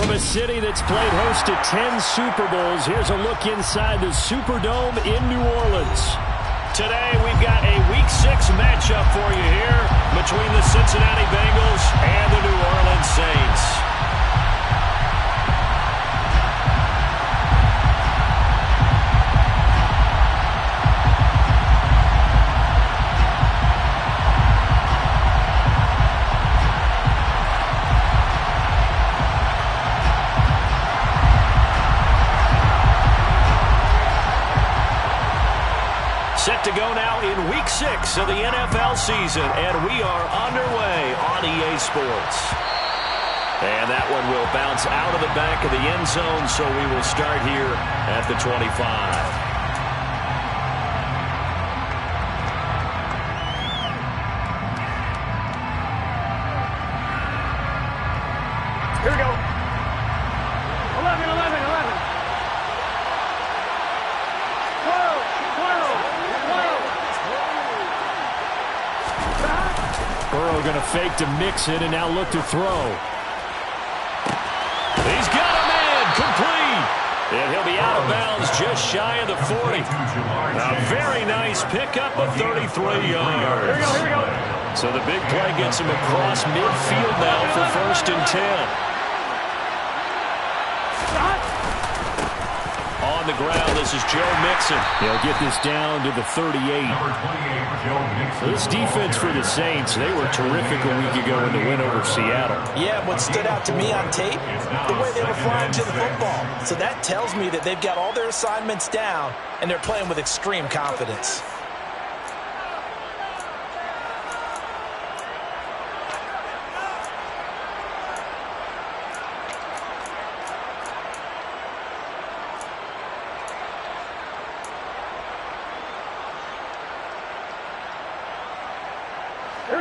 From a city that's played host to 10 Super Bowls, here's a look inside the Superdome in New Orleans. Today, we've got a Week 6 matchup for you here between the Cincinnati Bengals and the New Orleans Saints. Set to go now in Week 6 of the NFL season, and we are underway on EA Sports. And that one will bounce out of the back of the end zone, so we will start here at the 25. Here we go. 11, 11, 11. 12, 12, 12. Burrow going to fake to mix it and now look to throw. He's got a man complete. And he'll be out of bounds just shy of the 40. A very nice pickup of 33 yards. Here we go, here we go. So the big play gets him across midfield now for 1st and 10. On the ground, this is Joe Mixon. He'll get this down to the 38. This defense for the Saints, they were terrific a week ago in the win over Seattle. Yeah, what stood out to me on tape, the way they were flying to the football. So that tells me that they've got all their assignments down, and they're playing with extreme confidence.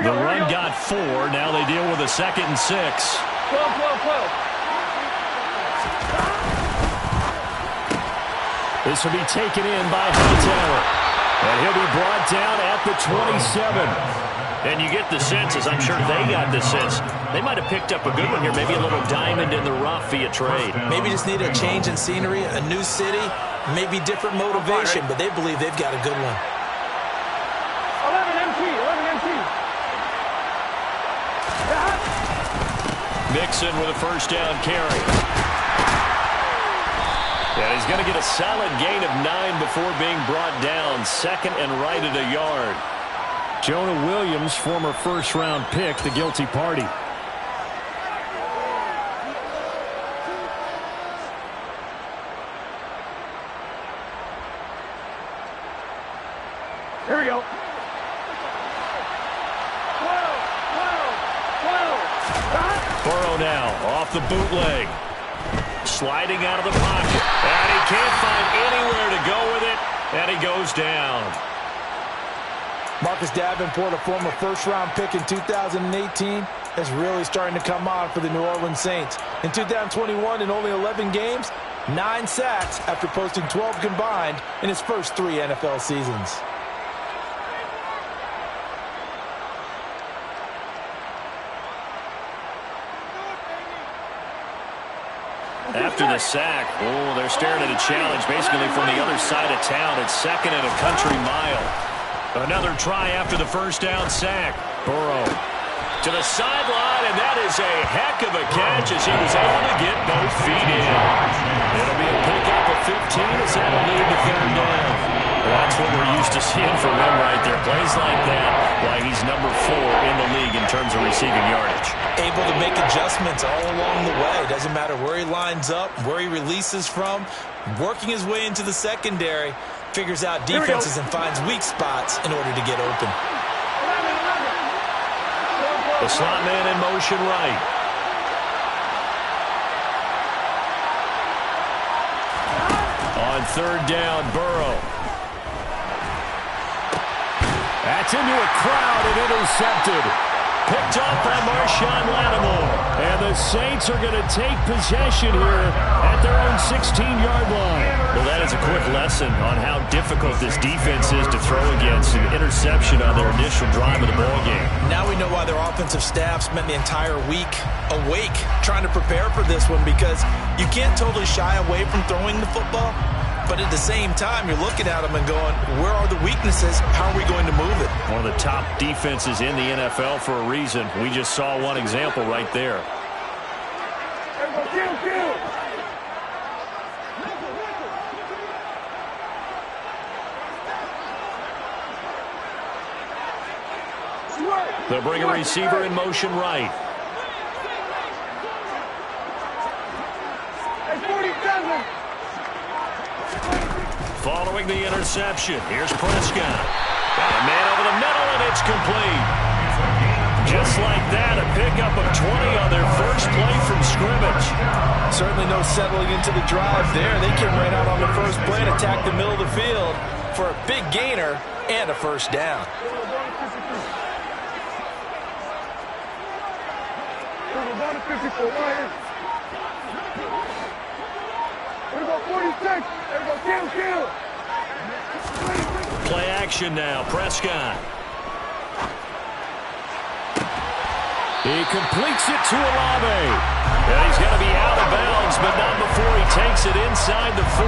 The run got 4. Now they deal with a 2nd and 6. 12, 12, 12. This will be taken in by Hightower. And he'll be brought down at the 27. And you get the sense, as I'm sure they got the sense, they might have picked up a good one here, maybe a little diamond in the rough via trade. Maybe just need a change in scenery, a new city, maybe different motivation, but they believe they've got a good one. 11 MT, 11 MT. Mixon with a 1st down carry. And he's going to get a solid gain of 9 before being brought down. 2nd and right at a yard. Jonah Williams, former 1st-round pick, the guilty party. Here we go. 12, 12, 12. Burrow now off the bootleg. Sliding out of the pocket. And he can't find anywhere to go with it. And he goes down. Marcus Davenport, a former 1st-round pick in 2018, is really starting to come on for the New Orleans Saints. In 2021, in only 11 games, 9 sacks after posting 12 combined in his first 3 NFL seasons. After the sack, they're staring at a challenge basically from the other side of town. It's 2nd and a country mile. Another try after the 1st down sack. Burrow to the sideline, and that is a heck of a catch as he was able to get both feet in. It'll be a pickup of 15 as that'll lead to 3rd down. That's what we're used to seeing from him right there. Plays like that, why he's number 4 in the league in terms of receiving yardage. Able to make adjustments all along the way. Doesn't matter where he lines up, where he releases from, working his way into the secondary, figures out defenses and finds weak spots in order to get open. 11, 11. The slot man in motion right. On 3rd down, Burrow. That's into a crowd and intercepted. picked up by Marshawn Lattimore. And the Saints are going to take possession here at their own 16-yard line. Well, that is a quick lesson on how difficult this defense is to throw against. An interception on their initial drive of the ballgame. Now we know why their offensive staff spent the entire week awake trying to prepare for this one, because you can't totally shy away from throwing the football. But at the same time, you're looking at them and going, where are the weaknesses? How are we going to move it? One of the top defenses in the NFL for a reason. We just saw one example right there. Kill. They'll bring a receiver in motion right. Following the interception, here's Prescott. Got a man over the middle, and it's complete. Just like that, a pickup of 20 on their first play from scrimmage. Certainly no settling into the drive there. They came right out on the first play and attacked the middle of the field for a big gainer and a first down. Play action now, Prescott. He completes it to Olave. And he's going to be out of bounds, but not before he takes it inside the 40.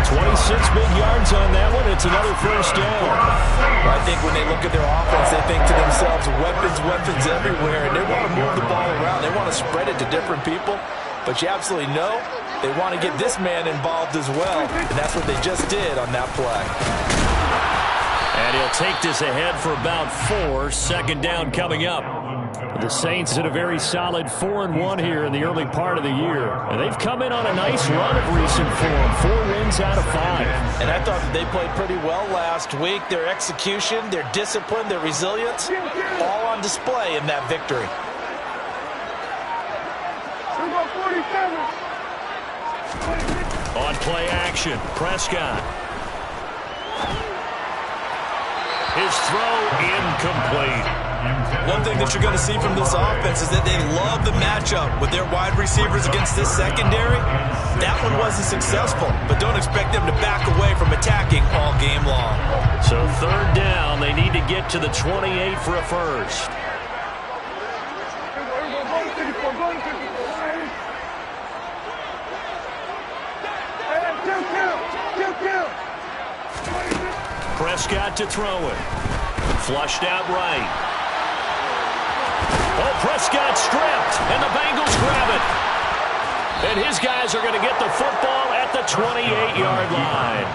26 big yards on that one. It's another first down. I think when they look at their offense, they think to themselves, weapons everywhere, and they want to move the ball around. They want to spread it to different people. But you absolutely know they want to get this man involved as well, and that's what they just did on that play. And he'll take this ahead for about 4. Second down coming up. The Saints had a very solid 4-1 here in the early part of the year. And they've come in on a nice run of recent form. 4 wins out of 5. And I thought that they played pretty well last week. Their execution, their discipline, their resilience, all on display in that victory. On play action, Prescott. His throw incomplete. One thing that you're going to see from this offense is that they love the matchup with their wide receivers against this secondary. That one wasn't successful, but don't expect them to back away from attacking all game long. So third down, they need to get to the 28 for a first. Prescott to throw it. Flushed out right. Oh, Prescott stripped, and the Bengals grab it. And his guys are going to get the football at the 28-yard line.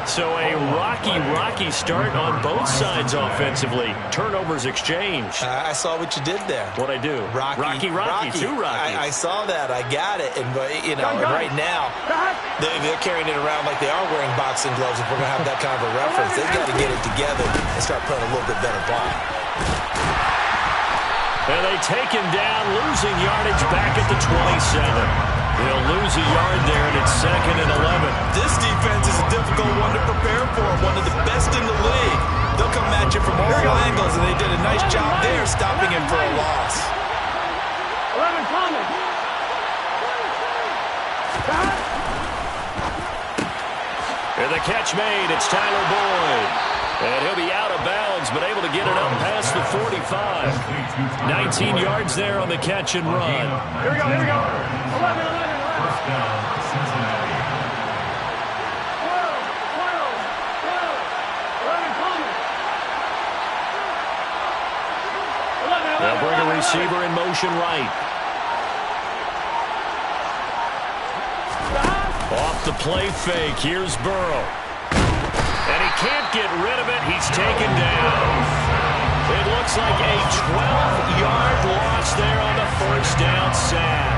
So a rocky start on both sides offensively. Turnovers exchanged. I saw what you did there. What'd I do? Rocky. Too rocky. I saw that. I got it. And, right now, they're carrying it around like they are wearing boxing gloves. If we're going to have that kind of a reference, they've got to get it together and start playing a little bit better ball. And they take him down, losing yardage back at the 27. They'll lose a yard there, and it's 2nd and 11. This defense is a difficult one to prepare for, one of the best in the league. They'll come at you from all angles, and they did a nice job there stopping him for a loss. 11 coming. And the catch made. It's Tyler Boyd. And he'll be out of bounds, but able to get it up past the 45. 19 yards there on the catch and run. Here we go. 11. They'll bring a receiver in motion right. Off the play fake, here's Burrow. And he can't get rid of it. He's taken down. It looks like a 12-yard loss there on the first down sack.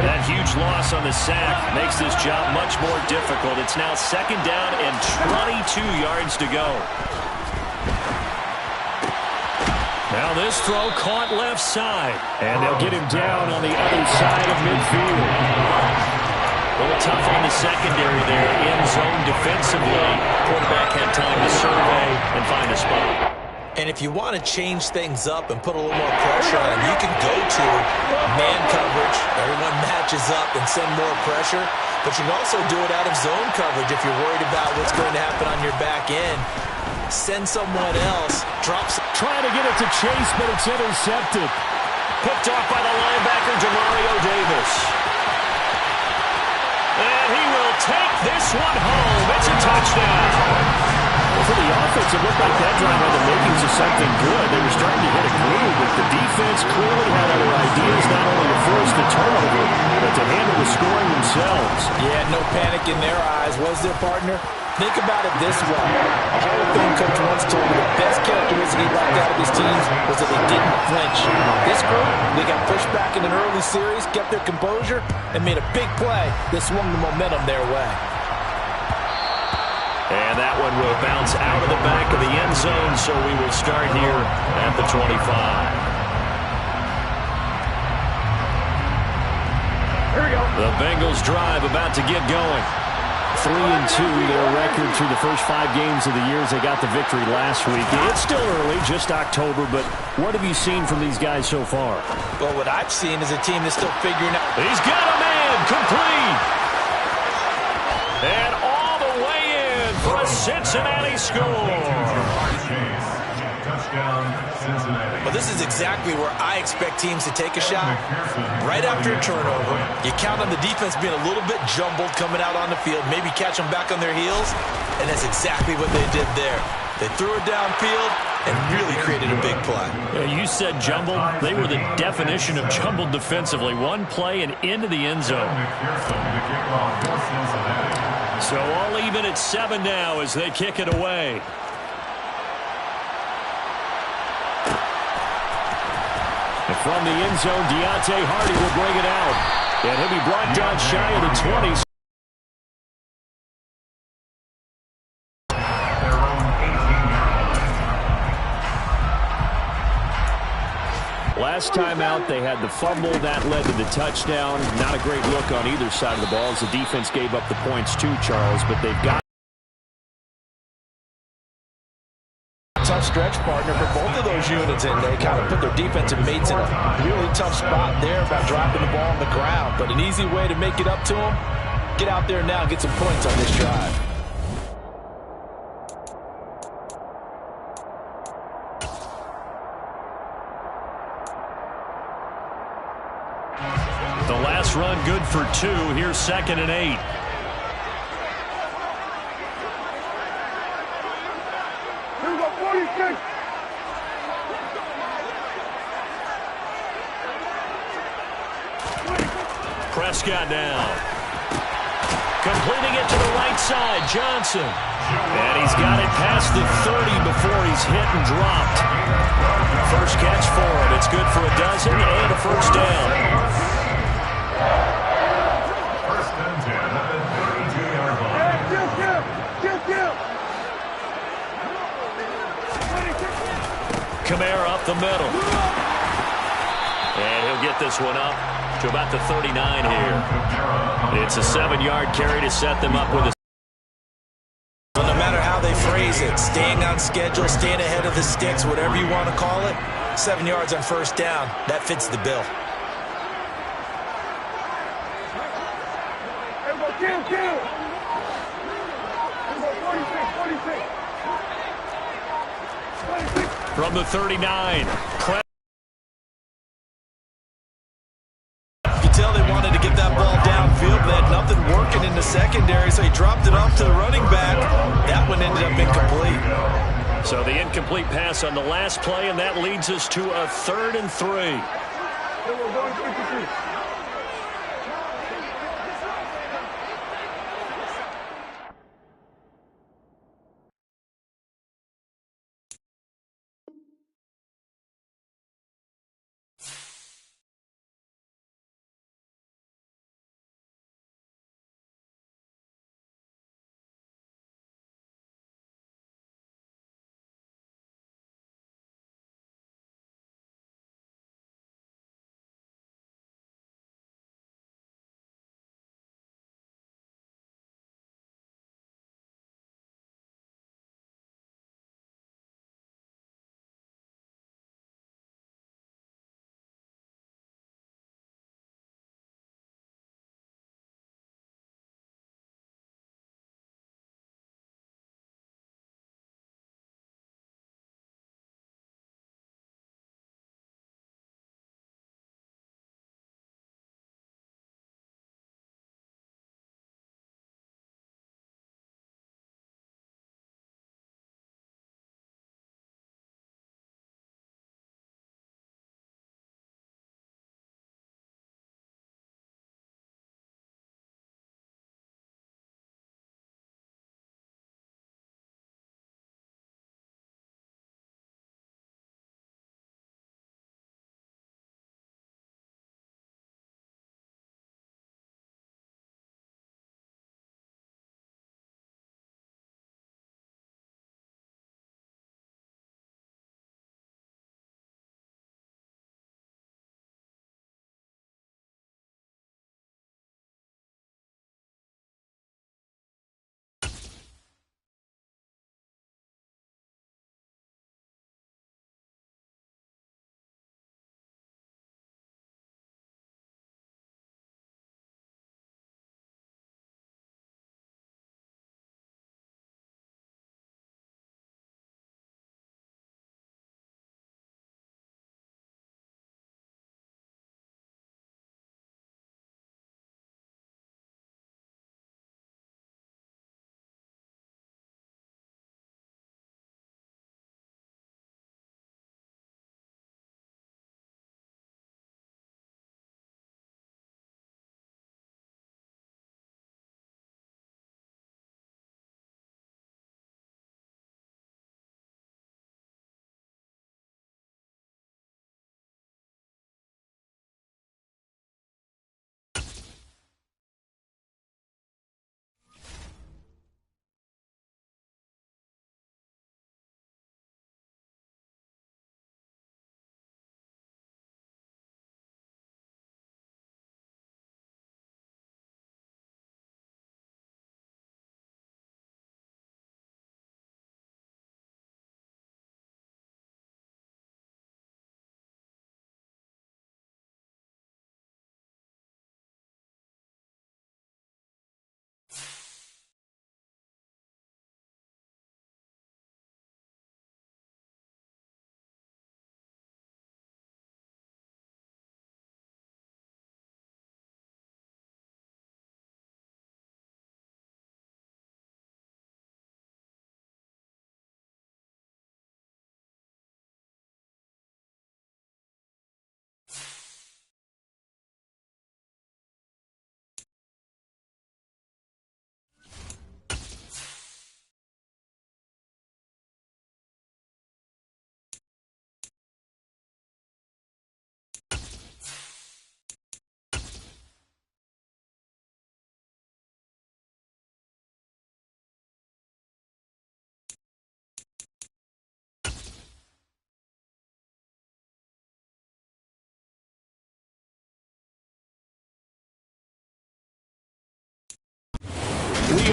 That huge loss on the sack makes this job much more difficult. It's now 2nd down and 22 yards to go. Now this throw caught left side. And they'll get him down on the other side of midfield. A little tough on the secondary there, in zone defensively. Quarterback had time to survey and find a spot. And if you want to change things up and put a little more pressure on, you can go to man coverage. Everyone matches up and send more pressure. But you can also do it out of zone coverage if you're worried about what's going to happen on your back end. Send someone else. Trying to get it to Chase, but it's intercepted. Picked off by the linebacker, Demario Davis. And he will take this one home. It's a touchdown. For the offense, it looked like that drive had the makings of something good. They were starting to hit a groove, but the defense clearly had other ideas, not only to force the turnover, but to handle the scoring themselves. Yeah, no panic in their eyes, was there, partner? Think about it this way. A Hall of Fame coach once told me the best characteristic he liked out of his teams was that they didn't flinch. This group, they got pushed back in an early series, kept their composure, and made a big play that swung the momentum their way. And that one will bounce out of the back of the end zone, so we will start here at the 25. Here we go. The Bengals drive about to get going. 3-2, their record through the first 5 games of the year as they got the victory last week. It's still early, just October, but what have you seen from these guys so far? Well, what I've seen is a team that's still figuring out. He's got a man, complete. And all the way in for a Cincinnati score. Well, this is exactly where I expect teams to take a shot. Right after a turnover, you count on the defense being a little bit jumbled coming out on the field, maybe catch them back on their heels, and that's exactly what they did there. They threw it downfield and really created a big play. Yeah, you said jumbled. They were the definition of jumbled defensively. One play and into the end zone. So all even at 7 now as they kick it away. And from the end zone, Deontay Hardy will bring it out. And he'll be brought down shy of the 20. Last time out, they had the fumble. That led to the touchdown. Not a great look on either side of the ball as the defense gave up the points too, Charles. But they've got tough stretch partner for both of those units, and they kind of put their defensive mates in a really tough spot there about dropping the ball on the ground. But an easy way to make it up to them, get out there now and get some points on this drive. the last run good for 2. Here's 2nd and 8. Here we go, 46. Prescott down. Completing it to the right side, Johnson. And he's got it past the 30 before he's hit and dropped. First catch for him. It's good for a dozen and a first down. First and 10 at the 32-yard line. Kill. Kamara up the middle. And he'll get this one up to about the 39 here. It's a 7-yard carry to set them up with a. Well, no matter how they phrase it, staying on schedule, staying ahead of the sticks, whatever you want to call it, 7 yards on first down, that fits the bill. Kill. Here we go, 46. From the 39. You tell they wanted to get that ball downfield, but they had nothing working in the secondary, so he dropped it off to the running back. That one ended up incomplete. So the incomplete pass on the last play, and that leads us to a 3rd and 3. Here we go, 52.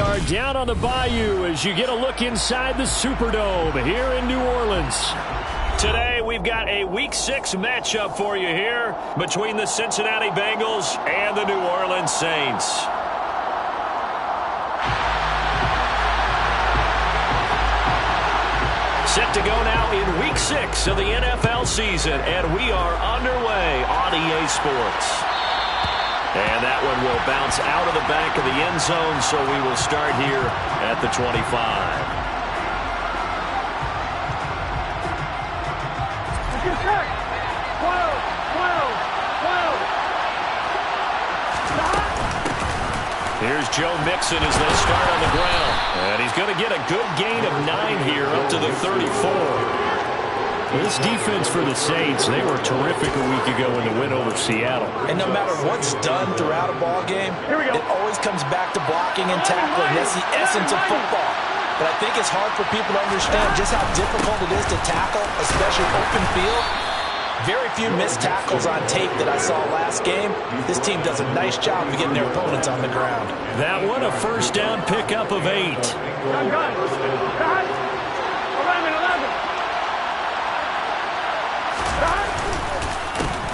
are down on the Bayou as you get a look inside the Superdome here in New Orleans. Today, we've got a Week 6 matchup for you here between the Cincinnati Bengals and the New Orleans Saints. Set to go now in Week 6 of the NFL season, and we are underway on EA Sports. And that one will bounce out of the back of the end zone, so we will start here at the 25. Get check. 12. Here's Joe Mixon as they start on the ground. And he's going to get a good gain of 9 here up to the 34. This defense for the Saints, they were terrific a week ago in the win over Seattle. And no matter what's done throughout a ball game, it always comes back to blocking and tackling. That's the essence of football. But I think it's hard for people to understand just how difficult it is to tackle, especially open field. Very few missed tackles on tape that I saw last game. This team does a nice job of getting their opponents on the ground. That one, a first down pickup of 8. Gun. 11.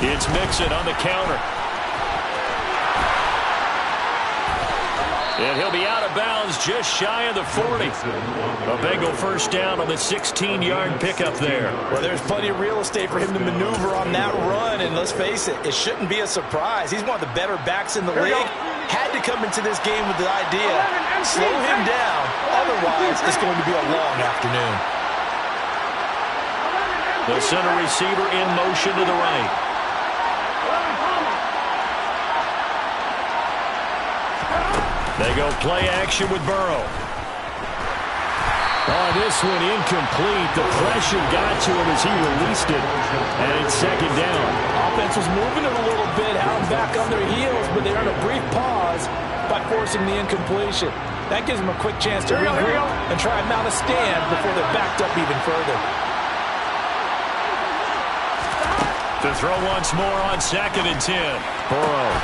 It's Mixon on the counter. And he'll be out of bounds just shy of the 40. A Bengal first down on the 16-yard pickup there. Well, there's plenty of real estate for him to maneuver on that run. And let's face it, it shouldn't be a surprise. He's one of the better backs in the league. Had to come into this game with the idea, slow him down. Otherwise, it's going to be a long afternoon. The center receiver in motion to the right. They go play action with Burrow. Oh, this one incomplete. The pressure got to him as he released it. And it's second down. Offense was moving it a little bit, held back on their heels, but they earned a brief pause by forcing the incompletion. That gives them a quick chance to regroup and try and mount a stand before they're backed up even further. To throw once more on 2nd and 10. Burrow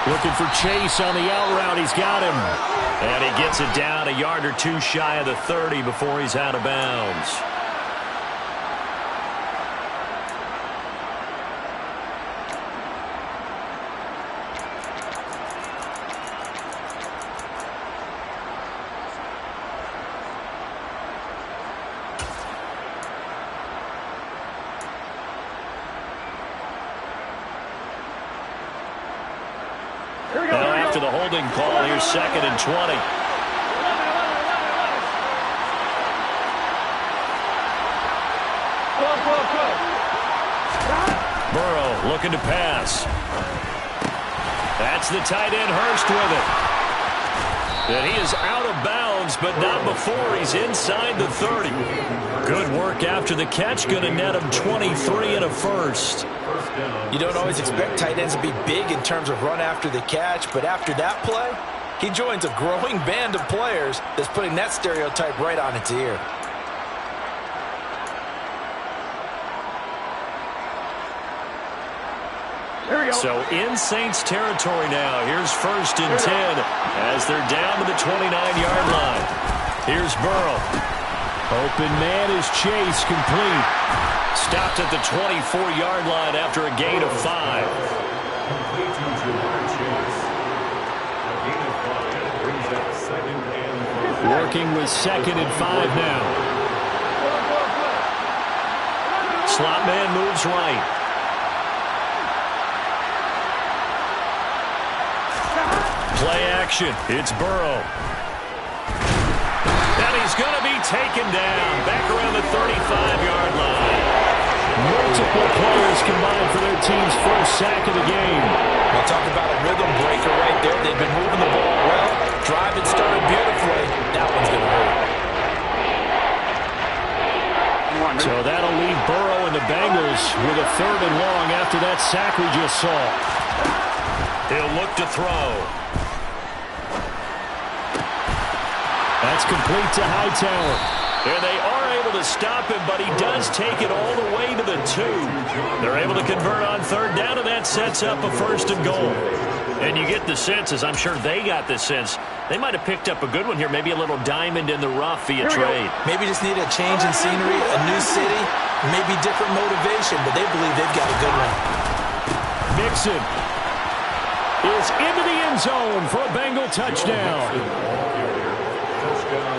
looking for Chase on the out route. He's got him. And he gets it down a yard or 2 shy of the 30 before he's out of bounds. Now after the holding call, here's 2nd and 20. Burrow looking to pass. That's the tight end Hurst with it. And he is out of bounds, but not before he's inside the 30. Good work after the catch. Going to net him 23 and a first. You don't always expect tight ends to be big in terms of run after the catch, but after that play, he joins a growing band of players that's putting that stereotype right on its ear. So in Saints territory now. Here's 1st and 10 as they're down to the 29-yard line. Here's Burrow. Open man is Chase, complete. Stopped at the 24-yard line after a gain of 5. Working with 2nd and 5 now. Slot man moves right. Play action. It's Burrow. And he's going to be taken down back around the 35-yard line. Multiple players combined for their team's first sack of the game. We'll talk about a rhythm breaker right there. They've been moving the ball well. Drive had started beautifully. That one's going to hurt. So that'll leave Burrow and the Bengals with a 3rd and long after that sack we just saw. He'll look to throw. That's complete to Hightower. And they are able to stop him, but he does take it all the way to the 2. They're able to convert on third down, and that sets up a 1st and goal. And you get the sense, as I'm sure they got the sense, they might have picked up a good one here, maybe a little diamond in the rough via trade. Maybe just need a change in scenery, a new city, maybe different motivation, but they believe they've got a good one. Mixon is into the end zone for a Bengal touchdown.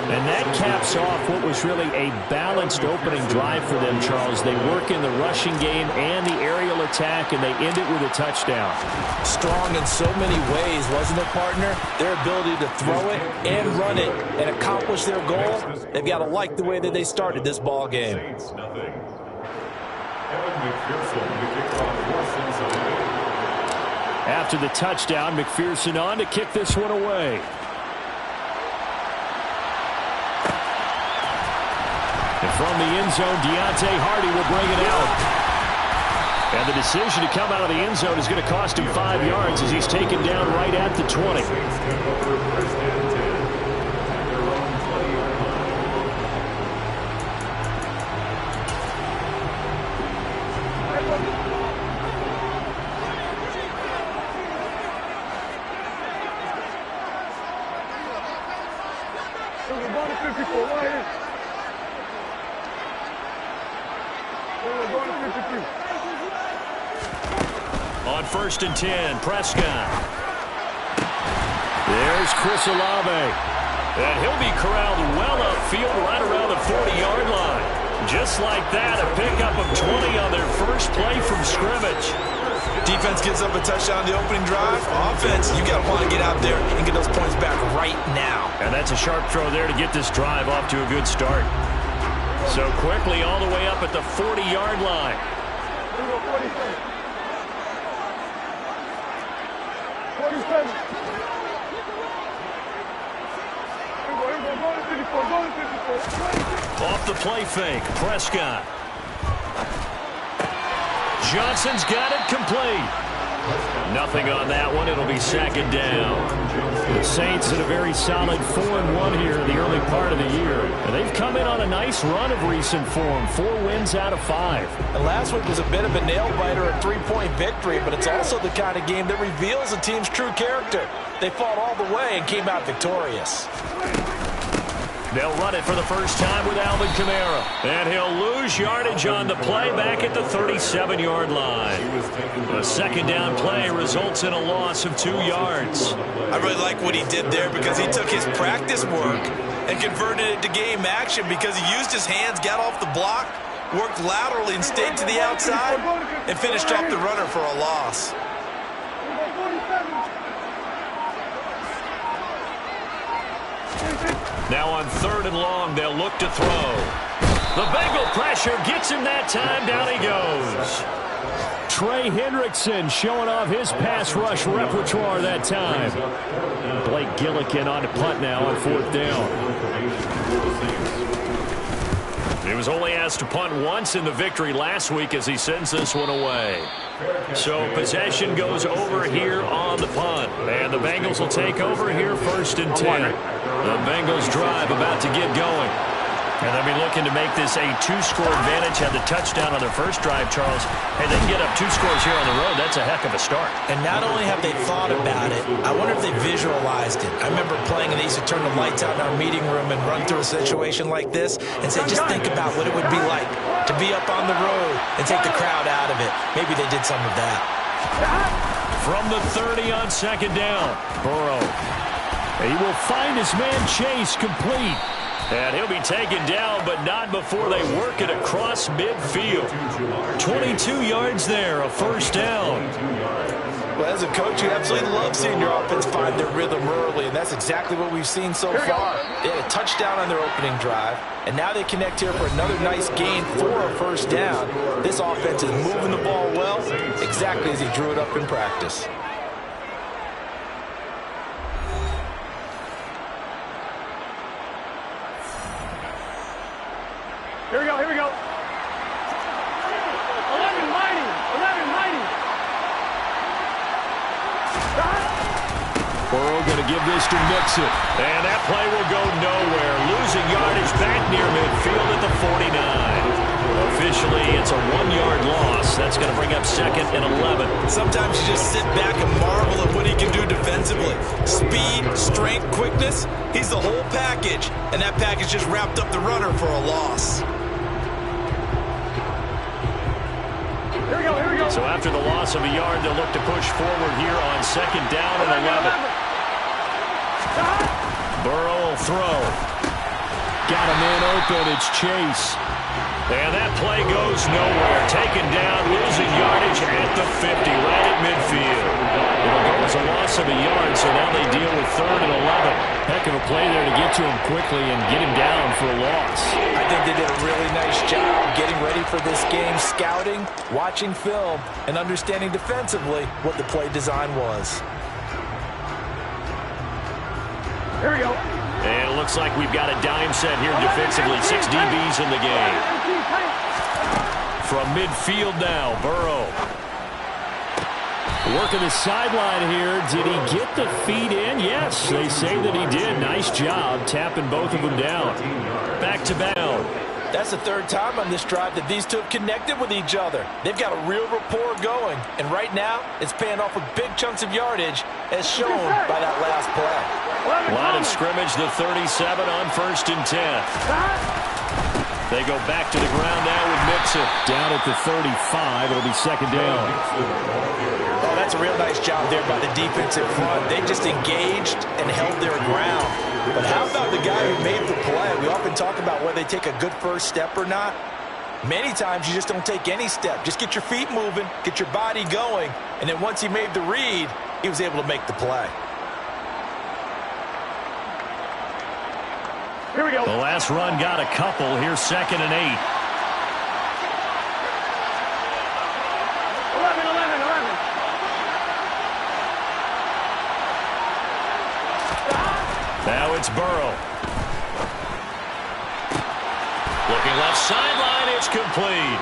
And that caps off what was really a balanced opening drive for them, Charles. They work in the rushing game and the aerial attack, and they end it with a touchdown. Strong in so many ways, wasn't it, partner? Their ability to throw it and run it and accomplish their goal, they've got to like the way that they started this ball game. After the touchdown, McPherson on to kick this one away. And from the end zone, Deontay Hardy will bring it out. And the decision to come out of the end zone is going to cost him 5 yards as he's taken down right at the 20. On 1st and 10, Prescott. There's Chris Olave. And he'll be corralled well upfield right around the 40-yard line. Just like that, a pickup of 20 on their first play from scrimmage. Defense gives up a touchdown the opening drive. Offense, you got to want to get out there and get those points back right now. And that's a sharp throw there to get this drive off to a good start. So quickly all the way up at the 40-yard line. 47. Off the play fake, Prescott. Johnson's got it complete. Nothing on that one. It'll be 2nd down. The Saints in a very solid 4-1 here in the early part of the year. And they've come in on a nice run of recent form. 4 wins out of 5. And last week was a bit of a nail-biter, a 3-point victory, but it's also the kind of game that reveals a team's true character. They fought all the way and came out victorious. They'll run it for the first time with Alvin Kamara. And he'll lose yardage on the play back at the 37-yard line. A 2nd down play results in a loss of 2 yards. I really like what he did there because he took his practice work and converted it to game action because he used his hands, got off the block, worked laterally and stayed to the outside, and finished off the runner for a loss. Now on 3rd and long, they'll look to throw. The Bengal pressure gets him that time. Down he goes. Trey Hendrickson showing off his pass rush repertoire that time. Blake Gillikin on to punt now on 4th down. He was only asked to punt once in the victory last week as he sends this one away. So possession goes over here on the punt. And the Bengals will take over here 1st and 10. The Bengals drive about to get going. And they'll be looking to make this a 2-score advantage. Had the touchdown on their first drive, Charles. Hey, they can get up 2 scores here on the road. That's a heck of a start. And not only have they thought about it, I wonder if they visualized it. I remember playing and they used to turn the lights out in our meeting room and run through a situation like this and say, just think about what it would be like to be up on the road and take the crowd out of it. Maybe they did some of that. From the 30 on 2nd down, Burrow. He will find his man Chase complete. And he'll be taken down, but not before they work it across midfield. 22 yards there, a 1st down. Well, as a coach, you absolutely love seeing your offense find their rhythm early, and that's exactly what we've seen so far. They had a touchdown on their opening drive, and now they connect here for another nice gain for a 1st down. This offense is moving the ball well, exactly as he drew it up in practice. Here we go, here we go. 11 mighty, 11 mighty. Burrow going to give this to Mixon. And that play will go nowhere. Losing yardage back near midfield at the 49. eventually it's a 1-yard loss. That's going to bring up 2nd and 11. Sometimes you just sit back and marvel at what he can do defensively. Speed, strength, quickness, he's the whole package. And that package just wrapped up the runner for a loss. Here we go, here we go. So after the loss of a yard, they'll look to push forward here on 2nd down and 11. Burrow will throw. Got a man open. It's Chase. And that play goes nowhere. Taken down, losing yardage at the 50, right at midfield. It'll go as a loss of a yard, so now they deal with 3rd and 11. Heck of a play there to get to him quickly and get him down for a loss. I think they did a really nice job getting ready for this game, scouting, watching film, and understanding defensively what the play design was. Here we go. And it looks like we've got a dime set here defensively. 6 DBs in the game. From midfield now, Burrow. Working the sideline here. Did he get the feet in? Yes, they say that he did. Nice job tapping both of them down. Back to bound. That's the 3rd time on this drive that these two have connected with each other. They've got a real rapport going, and right now it's paying off with big chunks of yardage as shown by that last play. Line of scrimmage, the 37 on 1st and 10. They go back to the ground now with Mixon. Down at the 35, it'll be 2nd down. Oh, that's a real nice job there by the defensive front. They just engaged and held their ground. But how about the guy who made the play? We often talk about whether they take a good first step or not. Many times you just don't take any step. Just get your feet moving, get your body going, and then once he made the read, he was able to make the play. Here we go. The last run got a couple. Here's 2nd and 8. 11, 11, 11. Now it's Burrow. Looking left sideline, it's complete.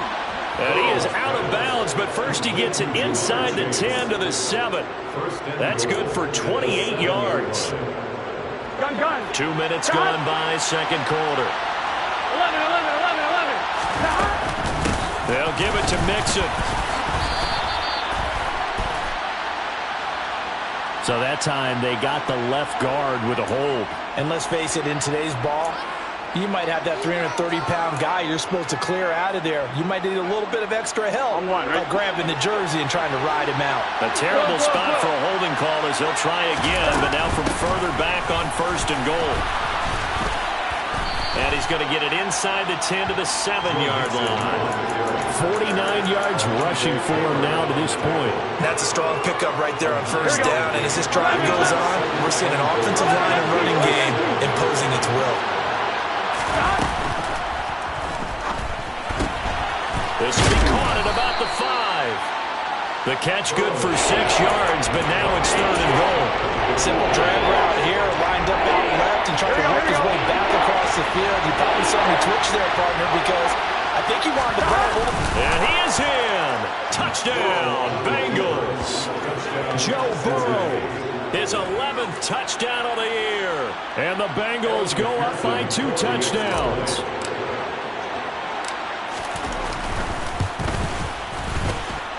And he is out of bounds, but first he gets it inside the 10 to the 7. That's good for 28 yards. Gun. 2 minutes gone by, 2nd quarter. 11, 11, 11, 11. They'll give it to Mixon. So that time they got the left guard with a hold. And let's face it, in today's ball, you might have that 330-pound guy you're supposed to clear out of there. You might need a little bit of extra help by grabbing the jersey and trying to ride him out. A terrible spot for a holding call as he'll try again, but now from further back on 1st and goal. And he's going to get it inside the 10 to the 7-yard line. 49 yards rushing for him now to this point. That's a strong pickup right there on 1st down. And as this drive goes on, we're seeing an offensive line and running game imposing its will. This will be caught at about the 5. The catch good for 6 yards, but now it's 3rd and goal. Simple drag route here, lined up out left and trying to work his way back across the field. You probably saw me twitch there, partner, because I think he wanted to grab a little. And he is in. Touchdown, Bengals. Joe Burrow. His 11th touchdown of the year. And the Bengals go up by 2 touchdowns.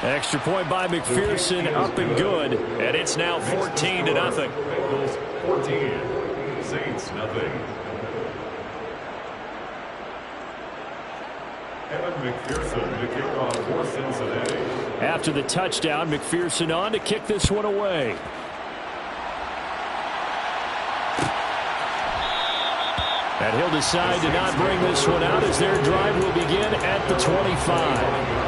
Extra point by McPherson, up and good. And it's now 14-0. Bengals 14, Saints nothing. Evan McPherson to kick off for Cincinnati. After the touchdown, McPherson on to kick this one away. And he'll decide to not bring this one out as their drive will begin at the 25.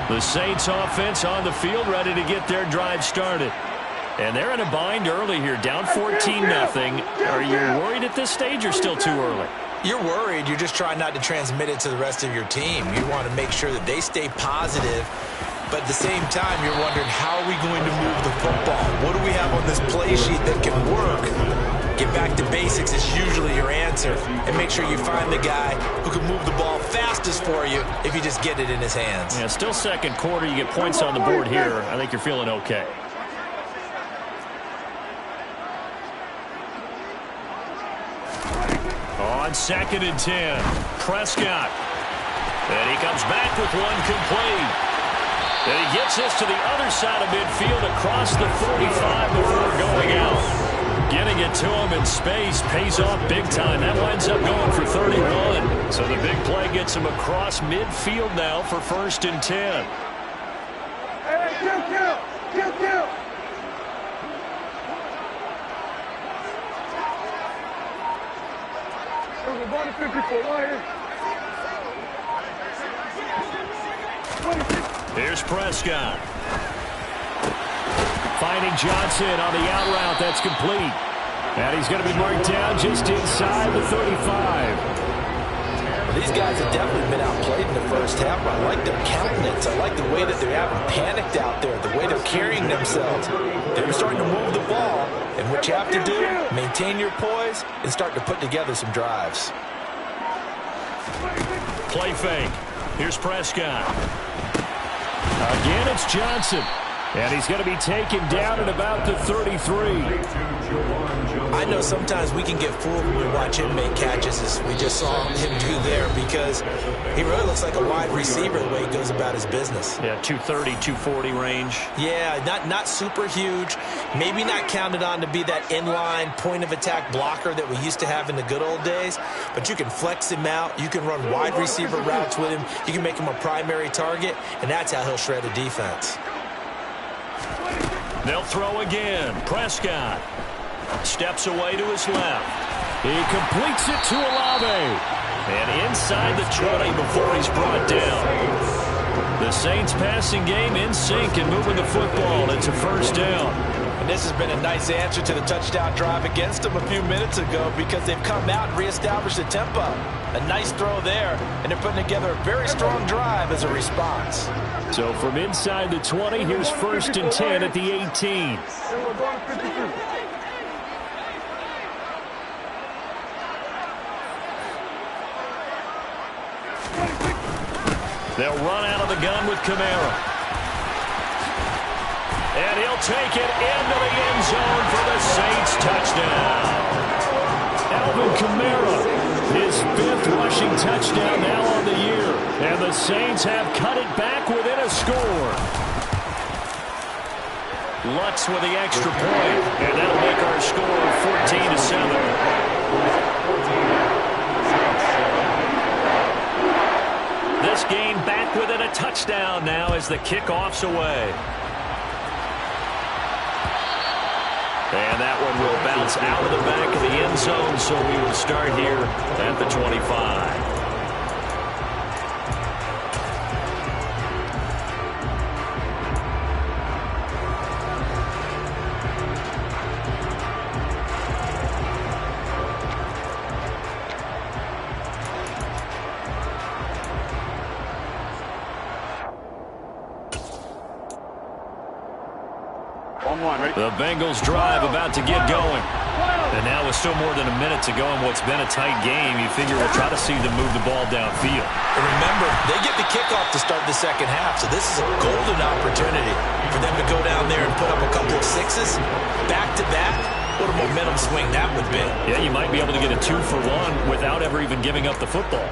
The Saints offense on the field ready to get their drive started. And they're in a bind early here, down 14-0. Are you worried at this stage or still too early? You're worried. You're just trying not to transmit it to the rest of your team. You want to make sure that they stay positive. But at the same time, you're wondering, how are we going to move the football? What do we have on this play sheet that can work Get back to basics is usually your answer. And make sure you find the guy who can move the ball fastest for you if you just get it in his hands. Yeah, still second quarter. You get points on the board here. I think you're feeling okay. On 2nd and 10, Prescott. And he comes back with one complete. And he gets this to the other side of midfield across the 45 before going out. Getting it to him in space pays off big time. That winds up going for 31. So the big play gets him across midfield now for 1st and 10. Hey, kill. We're going to 54, right here. Here's Prescott. Finding Johnson on the out route. That's complete. And he's going to be marked down just inside the 35. These guys have definitely been outplayed in the first half, but I like their countenance. I like the way that they haven't panicked out there, the way they're carrying themselves. They're starting to move the ball, and what you have to do, maintain your poise and start to put together some drives. Play fake. Here's Prescott. Again, it's Johnson. And he's going to be taken down at about the 33. I know sometimes we can get fooled when we watch him make catches, as we just saw him do there, because he really looks like a wide receiver the way he goes about his business. Yeah, 230, 240 range. Yeah, not super huge. Maybe not counted on to be that inline point-of-attack blocker that we used to have in the good old days, but you can flex him out. You can run wide receiver routes with him. You can make him a primary target, and that's how he'll shred a defense. They'll throw again. Prescott steps away to his left. He completes it to Olave. And inside the 20 before he's brought down. The Saints passing game in sync and moving the football. It's a 1st down. And this has been a nice answer to the touchdown drive against them a few minutes ago, because they've come out and reestablished the tempo. A nice throw there, and they're putting together a very strong drive as a response. So from inside the 20, here's 1st and 10 at the 18. They'll run out of the gun with Kamara. And he'll take it into the end zone for the Saints touchdown. Alvin Kamara, his 5th rushing touchdown now on the year. And the Saints have cut it back within a score. Lutz with the extra point. And that'll make our score 14-7. This game back within a touchdown now as the kickoff's away. And that one will bounce out of the back of the end zone, so we will start here at the 25. The Bengals drive about to get going. And now with still more than a minute to go in what's been a tight game, you figure we'll try to see them move the ball downfield. And remember, they get the kickoff to start the second half, so this is a golden opportunity for them to go down there and put up a couple of sixes back-to-back. What a momentum swing that would be. Yeah, you might be able to get a 2-for-1 without ever even giving up the football.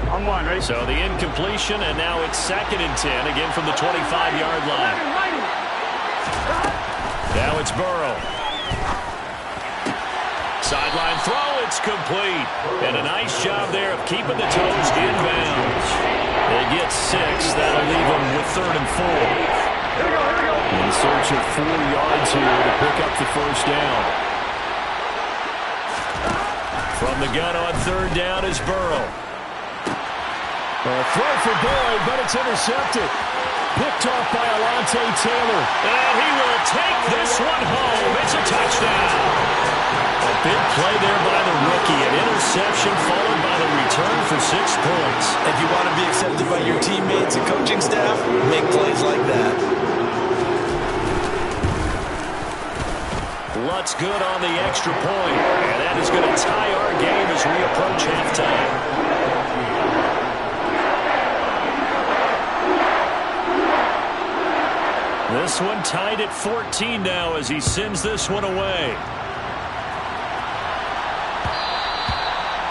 On one, right? So the incompletion, and now it's 2nd and 10, again from the 25-yard line. Now it's Burrow. Sideline throw, it's complete. And a nice job there of keeping the toes inbounds. They get 6. That'll leave them with 3rd and 4. In search of 4 yards here to pick up the 1st down. From the gun on 3rd down is Burrow. A throw for Boyd, but it's intercepted. Picked off by Alontae Taylor. And he will take this one home. It's a touchdown. A big play there by the rookie. An interception followed by the return for 6 points. If you want to be accepted by your teammates and coaching staff, make plays like that. shot's good on the extra point. And that is going to tie our game as we approach halftime. This one tied at 14 now as he sends this one away.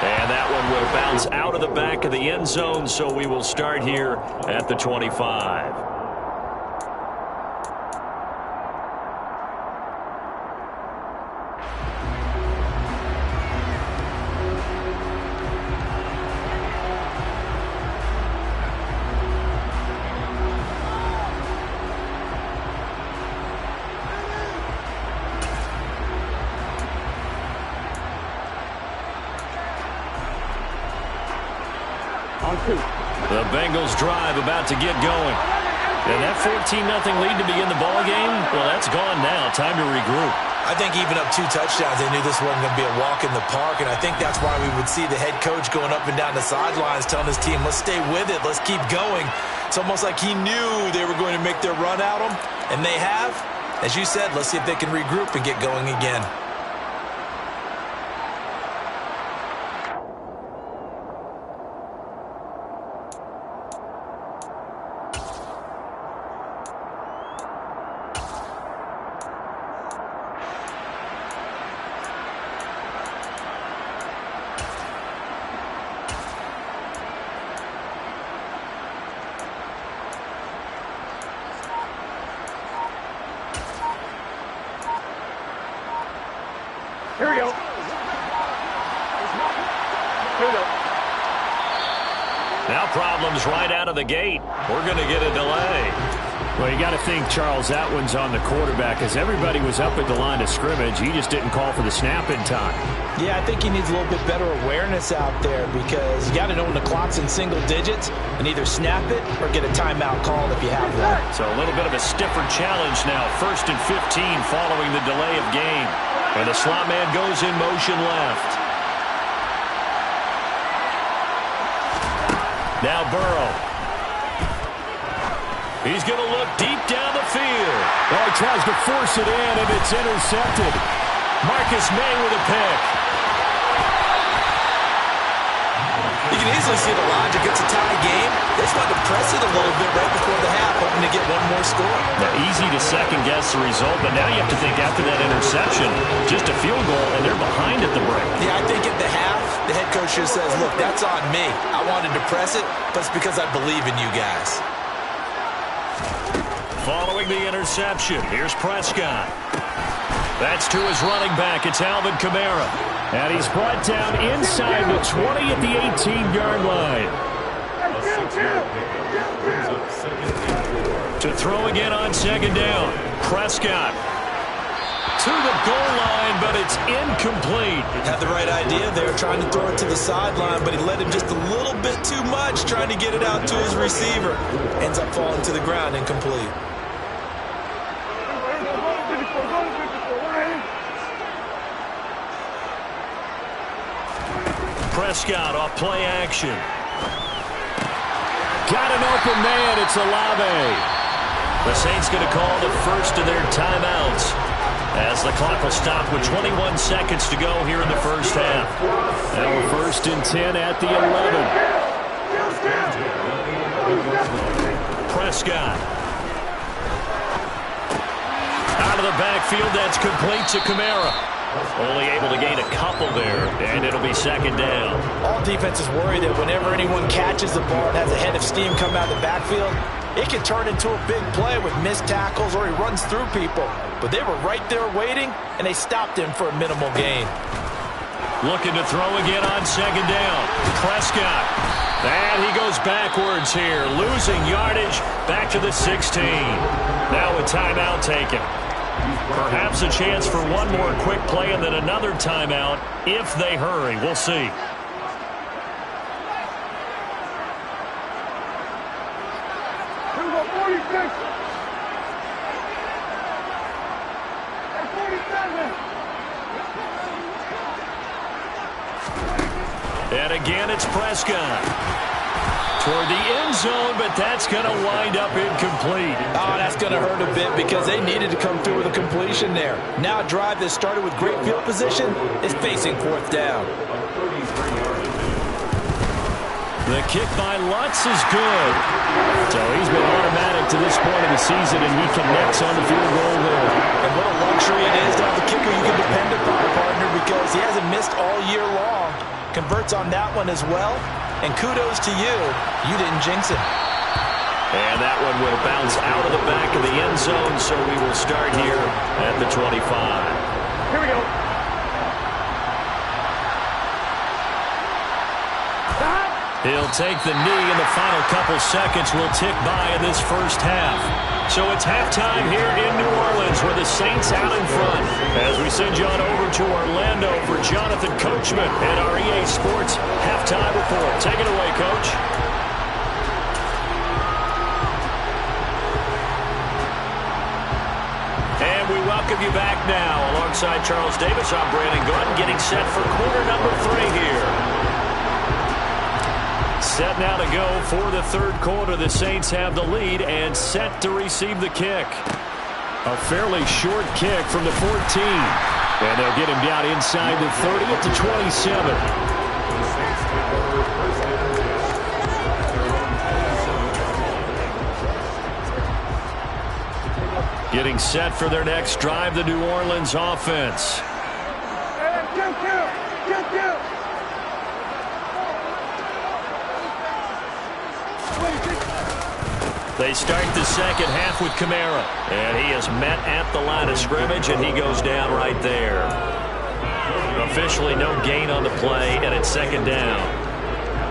And that one will bounce out of the back of the end zone, so we will start here at the 25. The Bengals drive about to get going. And that 14-0 lead to begin the ball game, well, that's gone now. Time to regroup. I think even up 2 touchdowns, they knew this wasn't going to be a walk in the park, and I think that's why we would see the head coach going up and down the sidelines telling his team, let's stay with it, let's keep going. It's almost like he knew they were going to make their run at him, and they have. As you said, let's see if they can regroup and get going again. Here we go. Here we go. Now problems right out of the gate. We're going to get a delay. Well, you got to think, Charles, that one's on the quarterback, as everybody was up at the line of scrimmage. He just didn't call for the snap in time. Yeah, I think he needs a little bit better awareness out there, because you got to know when the clock's in single digits and either snap it or get a timeout called if you have one. So a little bit of a stiffer challenge now. 1st and 15 following the delay of game. And the slot man goes in motion left. Now Burrow. He's going to look deep down the field. Oh, he tries to force it in, and it's intercepted. Marcus May with a pick. You can easily see the logic. It's a tie game. They just wanted to press it a little bit right before the half, hoping to get one more score. Now, easy to second-guess the result, but now you have to think after that interception, just a field goal, and they're behind at the break. Yeah, I think at the half, the head coach just says, look, that's on me. I wanted to press it, but it's because I believe in you guys. Following the interception, here's Prescott. That's to his running back. It's Alvin Kamara. And he's brought down inside the 20 at the 18-yard line. To throw again on second down. Prescott to the goal line, but it's incomplete. Had the right idea there, trying to throw it to the sideline, but he let him just a little bit too much, trying to get it out to his receiver. Ends up falling to the ground, incomplete. Prescott off play action. Got an open man. It's Olave. The Saints going to call the first of their timeouts as the clock will stop with 21 seconds to go here in the first half. Now we're 1st and 10 at the 11. Prescott. Out of the backfield, that's complete to Kamara. Only able to gain a couple there, and it'll be second down. All defenses worry that whenever anyone catches the ball and has a head of steam come out of the backfield, it can turn into a big play with missed tackles or he runs through people. But they were right there waiting, and they stopped him for a minimal gain. Looking to throw again on second down. Prescott. And he goes backwards here, losing yardage back to the 16. Now a timeout taken. Perhaps a chance for one more quick play and then another timeout if they hurry. We'll see. And again, it's Prescott. toward the end zone, but that's going to wind up incomplete. Oh, that's going to hurt a bit because they needed to come through with a completion there. Now a drive that started with great field position is facing fourth down. The kick by Lutz is good. So he's been automatic to this point of the season, and he connects on the field goal there. And what a luxury it is to have a kicker you can depend upon, partner, because he hasn't missed all year long. Converts on that one as well. And kudos to you. You didn't jinx him. And that one will bounce out of the back of the end zone, so we will start here at the 25. Here we go. He'll take the knee, and the final couple seconds will tick by in this first half. So it's halftime here in New Orleans with the Saints out in front. As we send you on over to Orlando for Jonathan Coachman and our EA Sports halftime report. Take it away, Coach. And we welcome you back now. Alongside Charles Davis, I'm Brandon Gunn, getting set for quarter number 3 here. Set now to go for the third quarter. The Saints have the lead and set to receive the kick. A fairly short kick from the 14. And they'll get him down inside the 30 at the 27. Getting set for their next drive, the New Orleans offense. They start the second half with Kamara. And he is met at the line of scrimmage, and he goes down right there. Officially no gain on the play, and it's second down.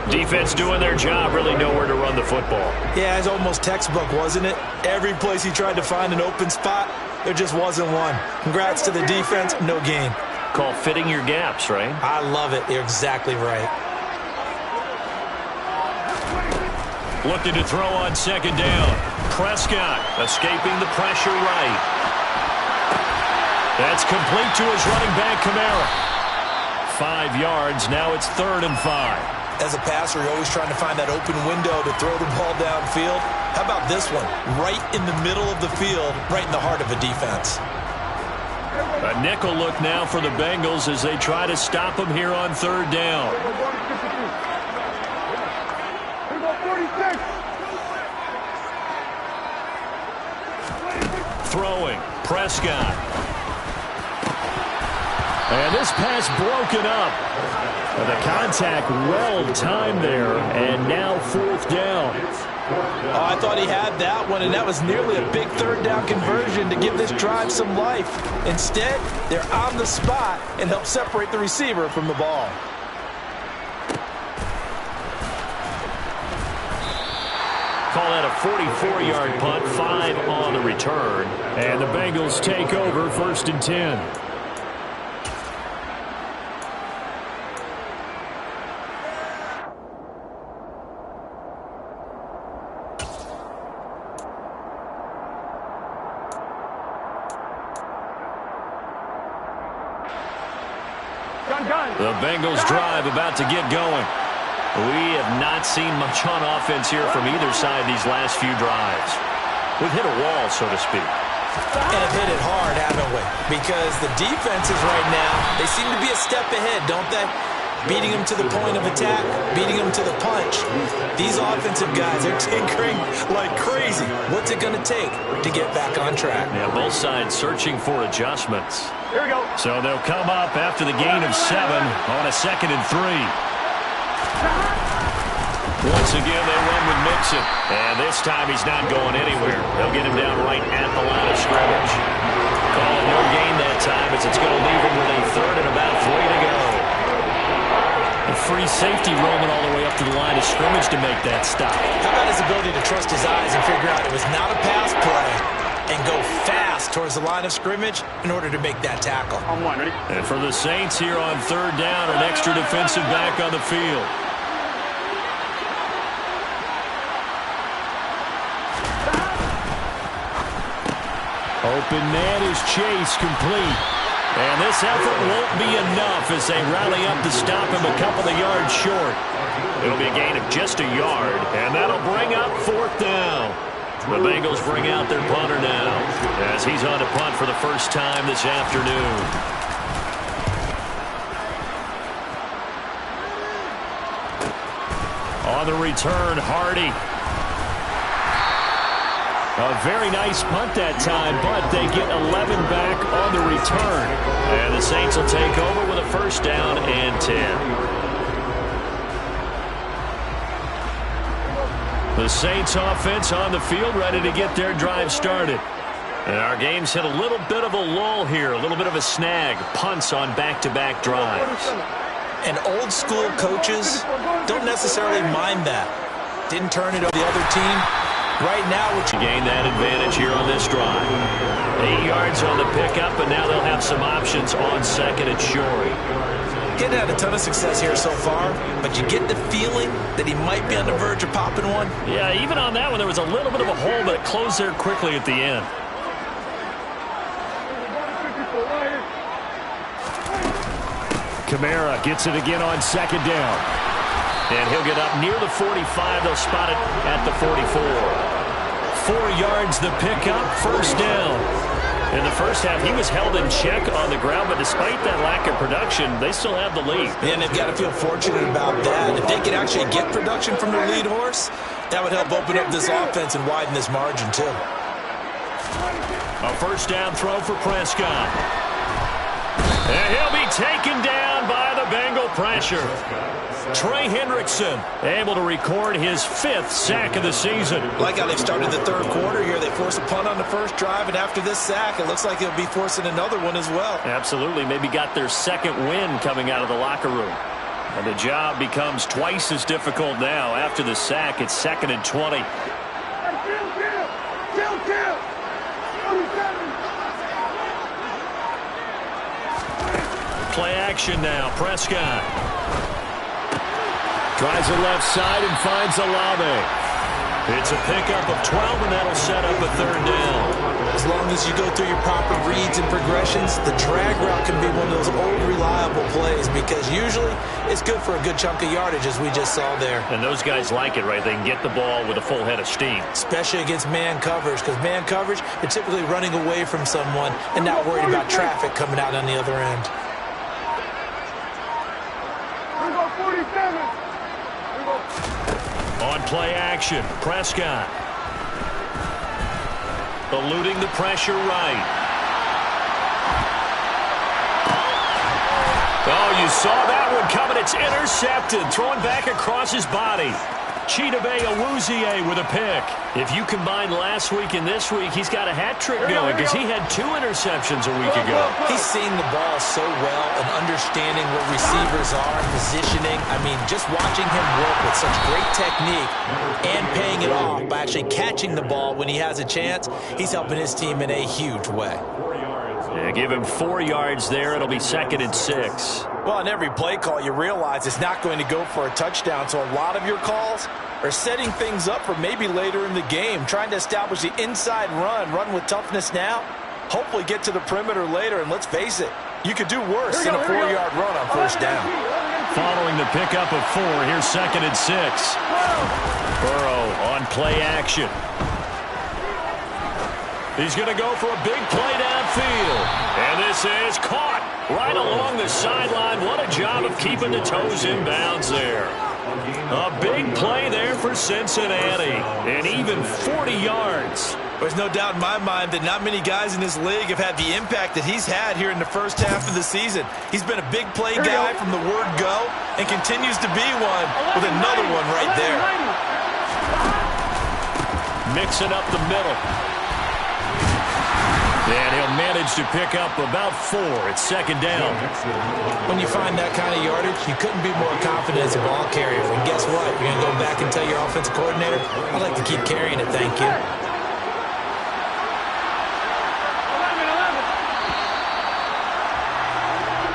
Defense doing their job, really nowhere to run the football. Yeah, it's almost textbook, wasn't it? Every place he tried to find an open spot, there just wasn't one. Congrats to the defense, no gain. Call fitting your gaps, right? I love it. You're exactly right. Looking to throw on second down. Prescott escaping the pressure right. That's complete to his running back, Kamara. 5 yards. Now it's 3rd and 5. As a passer, you're always trying to find that open window to throw the ball downfield. How about this one? Right in the middle of the field, right in the heart of a defense. A nickel look now for the Bengals as they try to stop him here on 3rd down. Throwing, Prescott. And this pass broken up. The contact well timed there, and now 4th down. Oh, I thought he had that one, and that was nearly a big 3rd down conversion to give this drive some life. Instead, they're on the spot and help separate the receiver from the ball. Call that a 44-yard punt, 5 on the return. And the Bengals take over 1st and 10. The Bengals drive about to get going. We have not seen much on offense here from either side these last few drives. We've hit a wall, so to speak. And have hit it hard, haven't we? Because the defenses right now, they seem to be a step ahead, don't they? Beating them to the point of attack, beating them to the punch. These offensive guys are tinkering like crazy. What's it going to take to get back on track? Yeah, both sides searching for adjustments. Here we go. So they'll come up after the gain of 7 on a 2nd and 3. Once again, they run with Mixon. And this time he's not going anywhere. They'll get him down right at the line of scrimmage. Call it no gain that time as it's going to leave him with a 3rd and about 3 to go. A free safety roaming all the way up to the line of scrimmage to make that stop. How about his ability to trust his eyes and figure out it was not a pass play and go fast towards the line of scrimmage in order to make that tackle? On 1, ready? And for the Saints here on 3rd down, an extra defensive back on the field. Open man is Chase, complete. And this effort won't be enough as they rally up to stop him a couple of yards short. It'll be a gain of just a yard, and that'll bring up 4th down. The Bengals bring out their punter now as he's on to punt for the first time this afternoon. On the return, Hardy. A very nice punt that time, but they get 11 back on the return. And the Saints will take over with a first down and 10. The Saints offense on the field, ready to get their drive started. And our game's hit a little bit of a lull here, a little bit of a snag. Punts on back-to-back drives. And old school coaches don't necessarily mind that. Didn't turn it over the other team. Right now, what you gain that advantage here on this drive. 8 yards on the pickup, and now they'll have some options on second and short. Getting had a ton of success here so far, but you get the feeling that he might be on the verge of popping one. Yeah, even on that one, there was a little bit of a hole, but it closed there quickly at the end. Kamara gets it again on second down. And he'll get up near the 45. They'll spot it at the 44. 4 yards the pickup, first down. In the first half, he was held in check on the ground, but despite that lack of production, they still have the lead. And they've got to feel fortunate about that. If they can actually get production from their lead horse, that would help open up this offense and widen this margin, too. A first down throw for Prescott. And he'll be taken down by the Bengal pressure. Trey Hendrickson able to record his 5th sack of the season. Like how they've started the third quarter here. They force a punt on the first drive, and after this sack, it looks like they'll be forcing another one as well. Absolutely. Maybe got their second win coming out of the locker room. And the job becomes twice as difficult now. After the sack, it's 2nd and 20. Play action now. Prescott. Drives the left side and finds Olave. It's a pickup of 12, and that'll set up a third down. As long as you go through your proper reads and progressions, the drag route can be one of those old reliable plays because usually it's good for a good chunk of yardage, as we just saw there. And those guys like it, right? They can get the ball with a full head of steam. Especially against man coverage, because man coverage, you're typically running away from someone and not worried about traffic coming out on the other end. On play action, Prescott. Eluding the pressure right. Oh, you saw that one coming. It's intercepted. Thrown back across his body. Chidobe Awuzie with a pick. If you combine last week and this week, he's got a hat trick going because he had 2 interceptions a week ago. He's seeing the ball so well and understanding what receivers are, positioning. I mean, just watching him work with such great technique and paying it off by actually catching the ball when he has a chance, he's helping his team in a huge way. Yeah, give him 4 yards there. It'll be 2nd and 6. Well, on every play call, you realize it's not going to go for a touchdown, so a lot of your calls are setting things up for maybe later in the game, trying to establish the inside run with toughness now, hopefully get to the perimeter later, and let's face it, you could do worse than a 4-yard run on first down. Following the pickup of 4, here's 2nd and 6. Burrow on play action. He's going to go for a big play downfield. And this is caught right along the sideline. What a job of keeping the toes in bounds there. A big play there for Cincinnati. And even 40 yards. There's no doubt in my mind that not many guys in this league have had the impact that he's had here in the first half of the season. He's been a big play guy from the word go and continues to be one with another one right there. Mixing up the middle. And he'll manage to pick up about 4 at 2nd down. When you find that kind of yardage, you couldn't be more confident as a ball carrier. And guess what? You're going to go back and tell your offensive coordinator, I'd like to keep carrying it, thank you.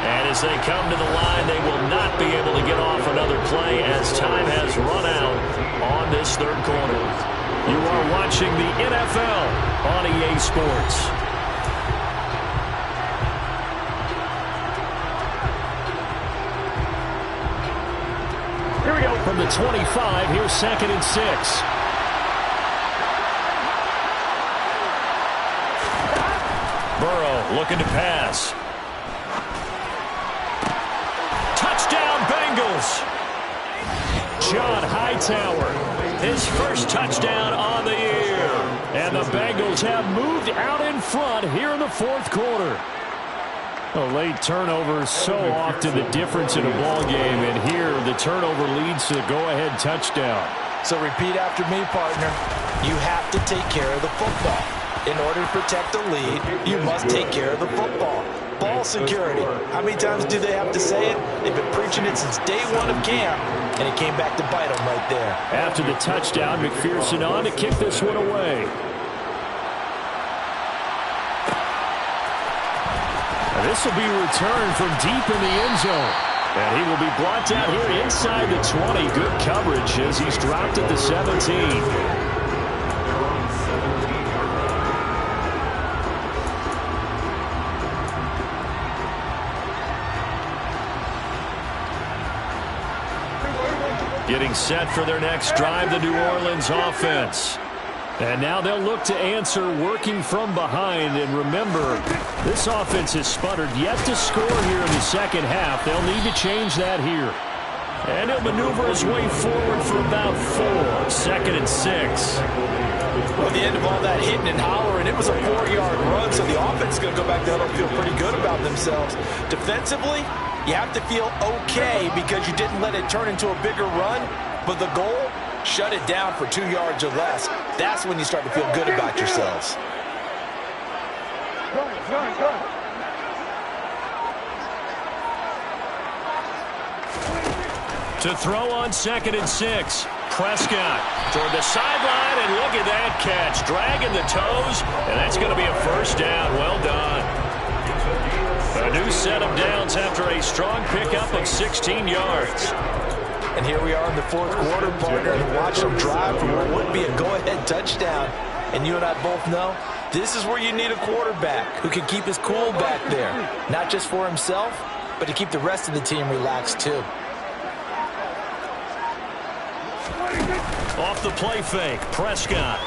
And as they come to the line, they will not be able to get off another play as time has run out on this third quarter. You are watching the NFL on EA Sports. from the 25. Here's 2nd and 6. Burrow looking to pass. Touchdown, Bengals. John Hightower, his first touchdown on the year. And the Bengals have moved out in front here in the 4th quarter. A late turnover is so often the difference in a ball game, and here the turnover leads to the go-ahead touchdown. So repeat after me, partner. You have to take care of the football. In order to protect the lead, you must take care of the football. Ball security. How many times do they have to say it? They've been preaching it since day one of camp, and it came back to bite them right there. After the touchdown, McPherson on to kick this one away. Now this will be returned from deep in the end zone. And he will be brought down here inside the 20. Good coverage as he's dropped at the 17. Getting set for their next drive, the New Orleans offense. And now they'll look to answer working from behind. And remember, this offense has sputtered yet to score here in the second half. They'll need to change that here. And he'll maneuver his way forward for about 4. 2nd and 6. Well, at the end of all that hitting and hollering, it was a 4-yard run, so the offense is going to go back there and feel pretty good about themselves. Defensively, you have to feel okay because you didn't let it turn into a bigger run, but the goal, shut it down for 2 yards or less. That's when you start to feel good about yourselves. To throw on 2nd and 6. Prescott toward the sideline, and look at that catch. Dragging the toes, and that's going to be a first down. Well done. A new set of downs after a strong pickup of 16 yards. And here we are in the 4th quarter, partner, and watch them drive for what would be a go-ahead touchdown. And you and I both know this is where you need a quarterback who can keep his cool back there. Not just for himself, but to keep the rest of the team relaxed too. Off the play fake, Prescott.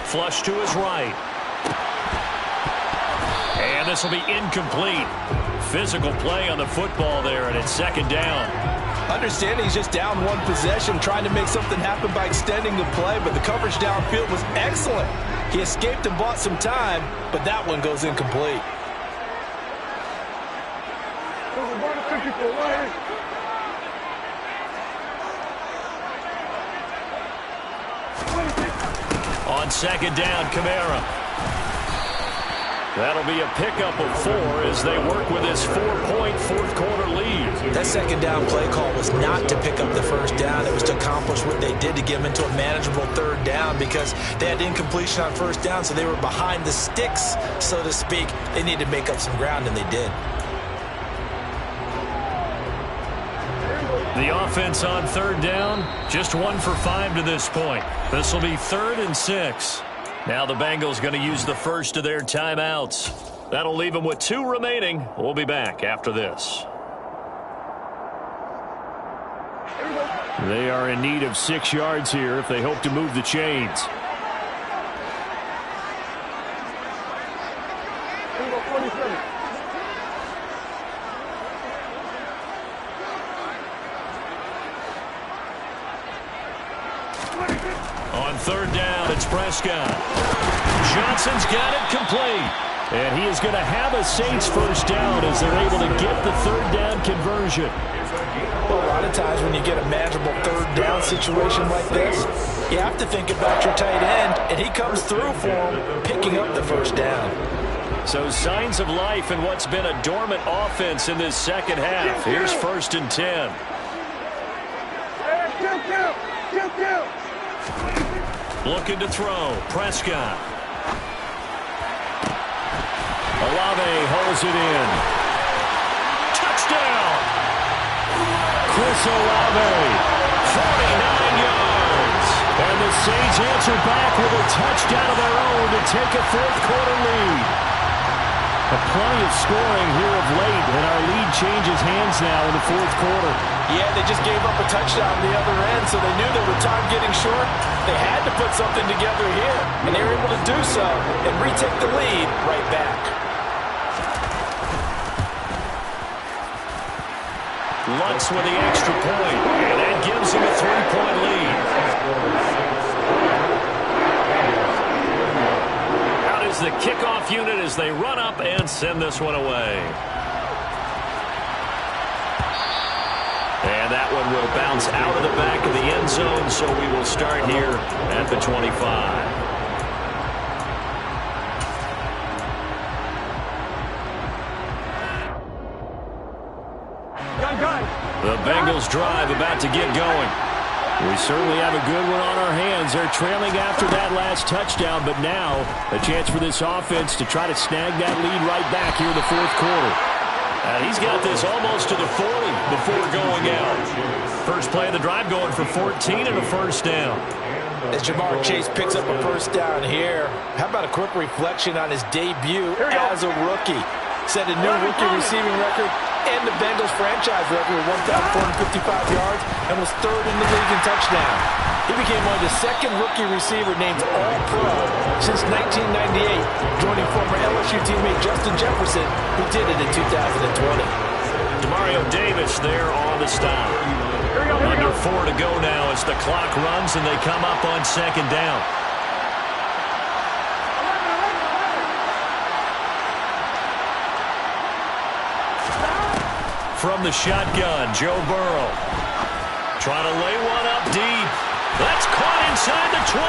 Flush to his right. And this will be incomplete. Physical play on the football there, and it's 2nd down. Understanding he's just down 1 possession, trying to make something happen by extending the play, but the coverage downfield was excellent. He escaped and bought some time, but that one goes incomplete. On 2nd down, Kamara. That'll be a pickup of 4 as they work with this 4-point 4th quarter lead. That 2nd down play call was not to pick up the 1st down. It was to accomplish what they did to get them into a manageable 3rd down because they had incompletion on 1st down, so they were behind the sticks, so to speak. They needed to make up some ground, and they did. The offense on 3rd down, just 1 for 5 to this point. This will be 3rd and 6. Now the Bengals going to use the first of their timeouts. That'll leave them with 2 remaining. We'll be back after this. They are in need of 6 yards here if they hope to move the chains. On 3rd down, it's Prescott. Johnson's got it complete. And he is going to have a Saints first down as they're able to get the 3rd down conversion. Well, a lot of times when you get a manageable 3rd down situation like this, you have to think about your tight end, and he comes through for him, picking up the 1st down. So signs of life in what's been a dormant offense in this second half. Here's 1st and 10. Looking to throw. Prescott. Olave holds it in. Touchdown! Chris Olave. 49 yards. And the Saints answer back with a touchdown of their own to take a 4th quarter lead. Plenty of scoring here of late, and our lead changes hands now in the fourth quarter. Yeah, they just gave up a touchdown on the other end, so they knew that with time getting short, they had to put something together here, and they were able to do so and retake the lead right back. Lutz with the extra point, and that gives him a 3-point lead. Out is the kickoff unit as they run up and send this one away. And that one will bounce out of the back of the end zone, so we will start here at the 25. The Bengals drive about to get going. We certainly have a good one on our hands. They're trailing after that last touchdown, but now a chance for this offense to try to snag that lead right back here in the fourth quarter. He's got this almost to the 40 before going out. First play of the drive going for 14 and a first down. As Ja'Marr Chase picks up a first down here, how about a quick reflection on his debut as a rookie? Set a new rookie receiving record and the Bengals franchise record with 1,455 yards and was third in the league in touchdown. He became one of the second rookie receiver named All-Pro since 1998, joining former LSU teammate Justin Jefferson, who did it in 2020. Demario Davis there on the stop. Under 4 to go now as the clock runs and they come up on second down. From the shotgun, Joe Burrow. Trying to lay one up deep. That's caught inside the 20.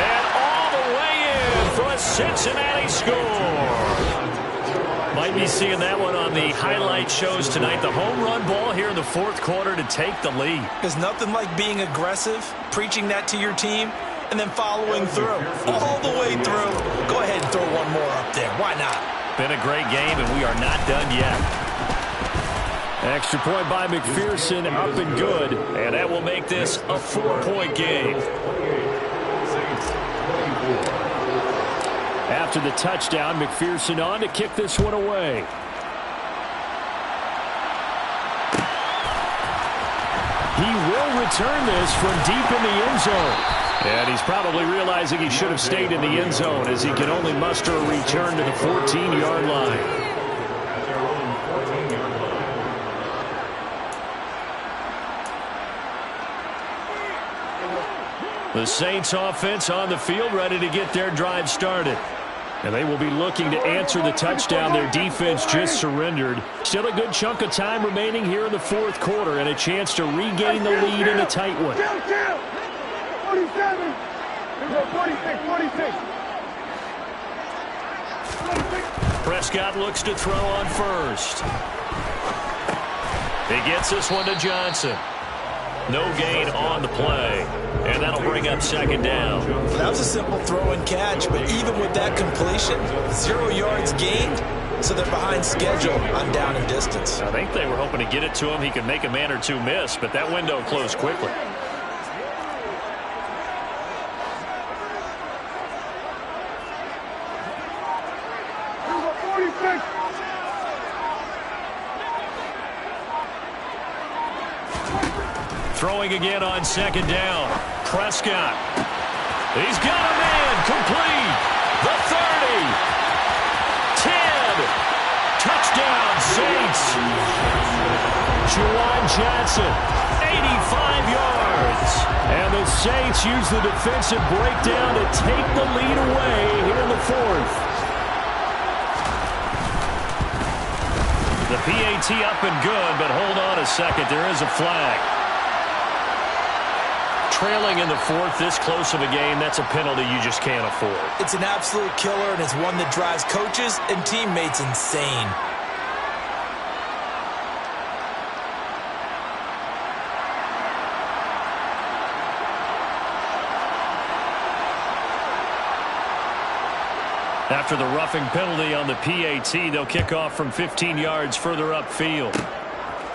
And all the way in for a Cincinnati score. Might be seeing that one on the highlight shows tonight. The home run ball here in the fourth quarter to take the lead. There's nothing like being aggressive, preaching that to your team, and then following through. All the way through. Go ahead and throw one more up there. Why not? Been a great game, and we are not done yet. Extra point by McPherson, up and good. And that will make this a 4-point game. After the touchdown, McPherson on to kick this one away. He will return this from deep in the end zone. And he's probably realizing he should have stayed in the end zone as he can only muster a return to the 14-yard line. The Saints offense on the field ready to get their drive started. And they will be looking to answer the touchdown their defense just surrendered. Still a good chunk of time remaining here in the fourth quarter and a chance to regain the lead in a tight one. 47. 46. Prescott looks to throw on first. He gets this one to Johnson. No gain on the play. And that'll bring up second down. That was a simple throw and catch, but even with that completion, 0 yards gained, so they're behind schedule on down and distance. I think they were hoping to get it to him. He could make a man or two miss, but that window closed quickly. Throwing again on second down. Prescott. He's got a man. Complete. The 30. 10. Touchdown, Saints. Juwan Johnson, 85 yards. And the Saints use the defensive breakdown to take the lead away here in the fourth. The PAT up and good, but hold on a second. There is a flag. Trailing in the fourth, this close of a game, that's a penalty you just can't afford. It's an absolute killer, and it's one that drives coaches and teammates insane. After the roughing penalty on the PAT, they'll kick off from 15 yards further upfield.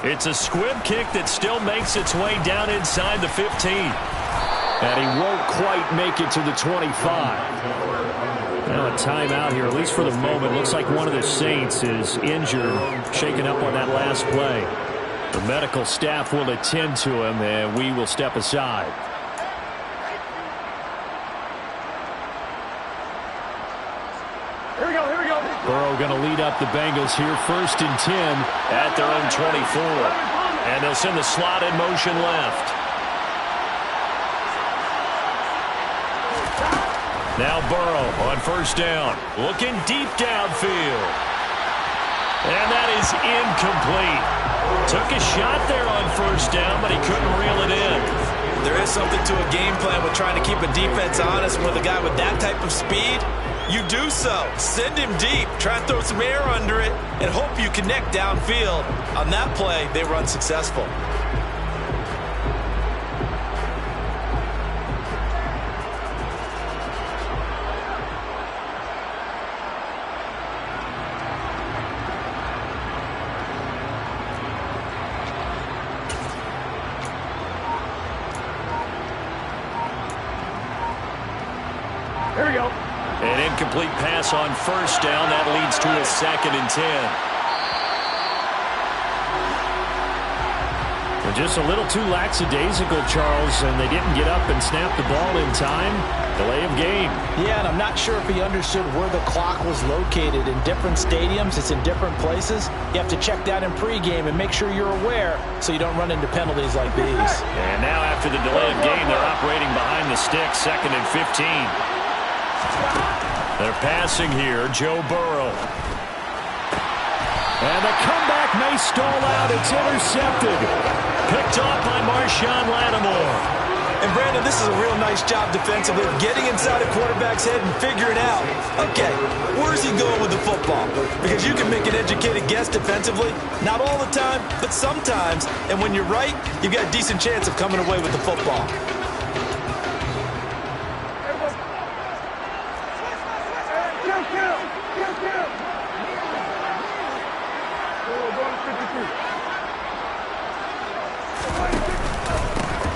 It's a squib kick that still makes its way down inside the 15. And he won't quite make it to the 25. Now a timeout here, at least for the moment. Looks like one of the Saints is injured, shaken up on that last play. The medical staff will attend to him, and we will step aside. Here we go, here we go. Burrow going to lead up the Bengals here, 1st and 10. At their own 24. And they'll send the slot in motion left. Now Burrow on 1st down. Looking deep downfield. And that is incomplete. Took a shot there on 1st down, but he couldn't reel it in. There is something to a game plan with trying to keep a defense honest. With a guy with that type of speed, you do so. Send him deep. Try and throw some air under it and hope you connect downfield. On that play, they were unsuccessful. Here we go. An incomplete pass on 1st down. That leads to a 2nd and 10. Well, just a little too lackadaisical, Charles, and they didn't get up and snap the ball in time. Delay of game. Yeah, and I'm not sure if he understood where the clock was located. In different stadiums, it's in different places. You have to check that in pregame and make sure you're aware so you don't run into penalties like these. And now after the delay of game, they're operating behind the stick, 2nd and 15. They're passing here, Joe Burrow. And the comeback may stall out. It's intercepted. Picked off by Marshawn Lattimore. And Brandon, this is a real nice job defensively of getting inside a quarterback's head and figuring out, okay, where's he going with the football? Because you can make an educated guess defensively, not all the time, but sometimes. And when you're right, you've got a decent chance of coming away with the football.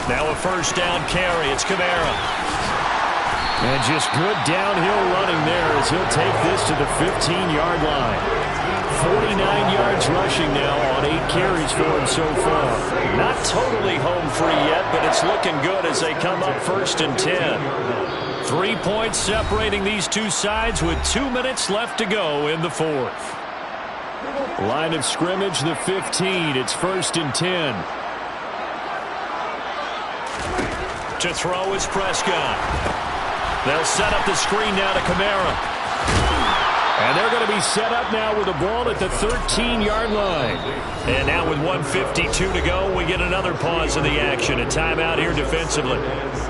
Now a 1st down carry. It's Kamara. And just good downhill running there as he'll take this to the 15-yard line. 49 yards rushing now on 8 carries for him so far. Not totally home free yet, but it's looking good as they come up 1st and 10. 3 points separating these two sides with 2 minutes left to go in the 4th. Line of scrimmage, the 15. It's 1st and 10. To throw is Prescott. They'll set up the screen now to Kamara. And they're going to be set up now with the ball at the 13-yard line. And now with 1:52 to go, we get another pause in the action. A timeout here defensively.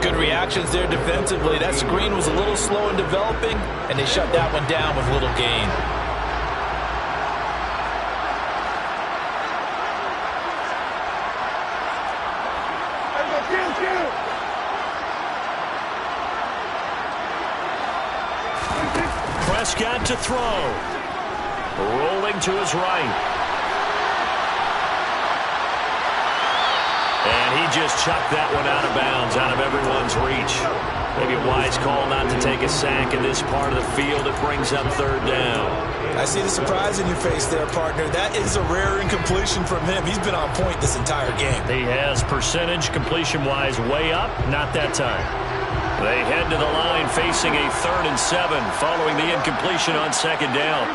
Good reactions there defensively. That screen was a little slow in developing, and they shut that one down with little gain. Prescott to throw. Rolling to his right. And he just chucked that one out of bounds, out of everyone's reach. Maybe a wise call not to take a sack in this part of the field. It brings up 3rd down. I see the surprise in your face there, partner. That is a rare incompletion from him. He's been on point this entire game. He has percentage completion-wise way up. Not that time. They head to the line facing a 3rd and 7 following the incompletion on 2nd down.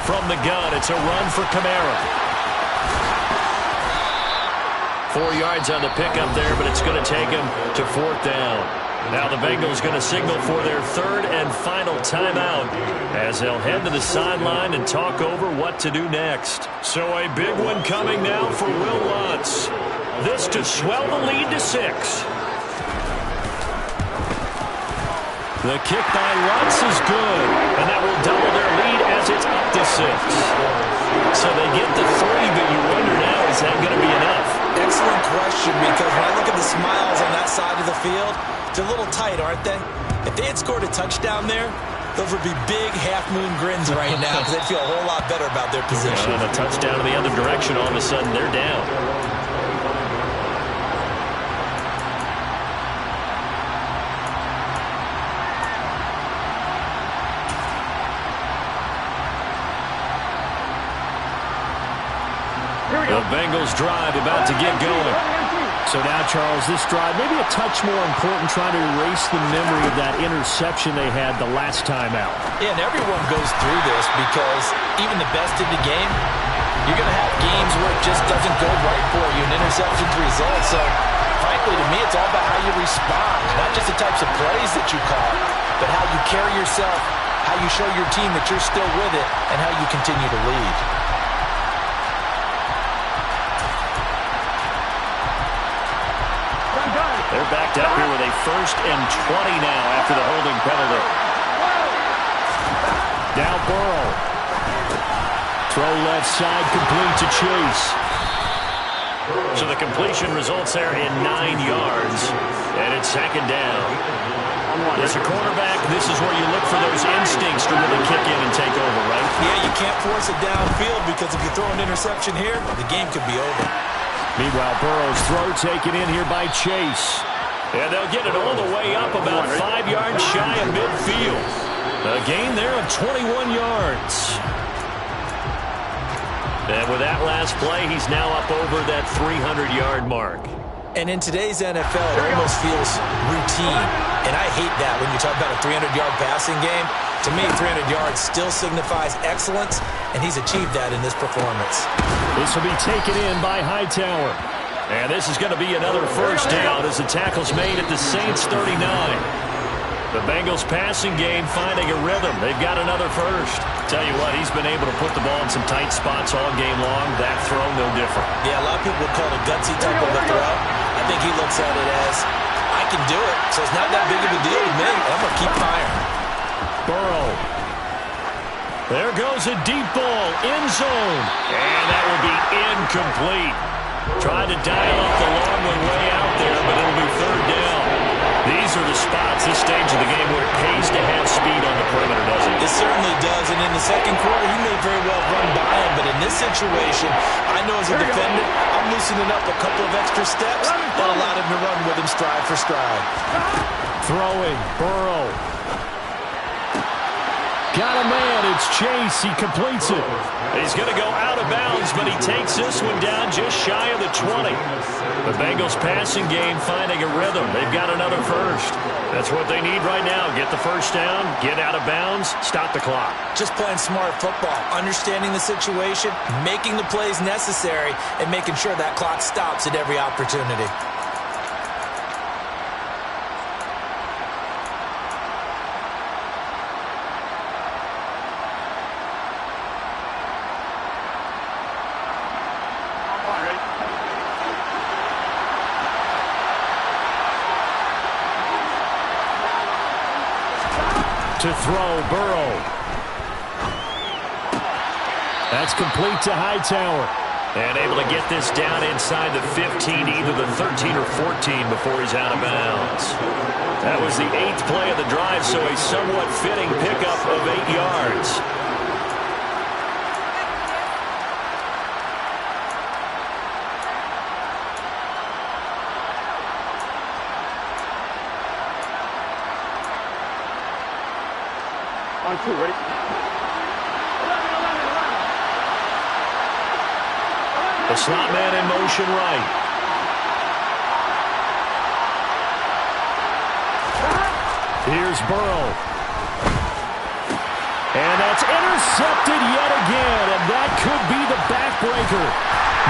From the gun, it's a run for Kamara. 4 yards on the pickup there, but it's going to take him to 4th down. Now the Bengals going to signal for their 3rd and final timeout as they'll head to the sideline and talk over what to do next. So a big one coming now for Will Lutz. This to swell the lead to 6. The kick by Lutz is good, and that will double their lead as it's up to 6. So they get the 3, but you wonder now, is that going to be enough? Excellent question, because when I look at the smiles on that side of the field, they're a little tight, aren't they? If they had scored a touchdown there, those would be big half-moon grins right now because they'd feel a whole lot better about their position. And a touchdown in the other direction, all of a sudden they're down. Bengals drive about to get going. So now, Charles, this drive maybe a touch more important, trying to erase the memory of that interception they had the last time out. Yeah, and everyone goes through this because even the best in the game, you're going to have games where it just doesn't go right for you, and interceptions result. So, frankly, to me, it's all about how you respond, not just the types of plays that you call, but how you carry yourself, how you show your team that you're still with it, and how you continue to lead. They're backed up here with a 1st and 20 now after the holding penalty. Now Burrow. Throw left side, complete to Chase. So the completion results there in 9 yards. And it's 2nd down. As a quarterback, this is where you look for those instincts to really kick in and take over, right? Yeah, you can't force it downfield because if you throw an interception here, the game could be over. Meanwhile, Burrow's throw taken in here by Chase. And they'll get it all the way up about 5 yards shy of midfield. A gain there of 21 yards. And with that last play, he's now up over that 300-yard mark. And in today's NFL, it almost feels routine. And I hate that when you talk about a 300-yard passing game. To me, 300 yards still signifies excellence, and he's achieved that in this performance. This will be taken in by Hightower. And this is going to be another 1st down as the tackle's made at the Saints 39. The Bengals passing game finding a rhythm. They've got another 1st. Tell you what, he's been able to put the ball in some tight spots all game long. That throw, no different. Yeah, a lot of people would call it a gutsy type of a throw. I think he looks at it as, I can do it, so it's not that big of a deal to me. I'm going to keep firing. Burrow. There goes a deep ball, end zone. And that will be incomplete. Tried to dial up the long one way out there, but it'll be 3rd down. These are the spots, this stage of the game, where it pays to have speed on the perimeter, doesn't it? It certainly does, and in the 2nd quarter, he may very well run by him, but in this situation, I know as a defender, I'm loosening up a couple of extra steps that allowed him to run with him stride for stride. Throwing, Burrow. Got a man, it's Chase, he completes it. He's going to go out of bounds, but he takes this one down just shy of the 20. The Bengals passing game finding a rhythm. They've got another 1st. That's what they need right now. Get the 1st down, get out of bounds, stop the clock. Just playing smart football, understanding the situation, making the plays necessary, and making sure that clock stops at every opportunity. To throw, Burrow. That's complete to Hightower. And able to get this down inside the 15, either the 13 or 14 before he's out of bounds. That was the 8th play of the drive, so a somewhat fitting pickup of 8 yards. On 2, ready? The slot man in motion right. Here's Burrow. And that's intercepted yet again, and that could be the backbreaker.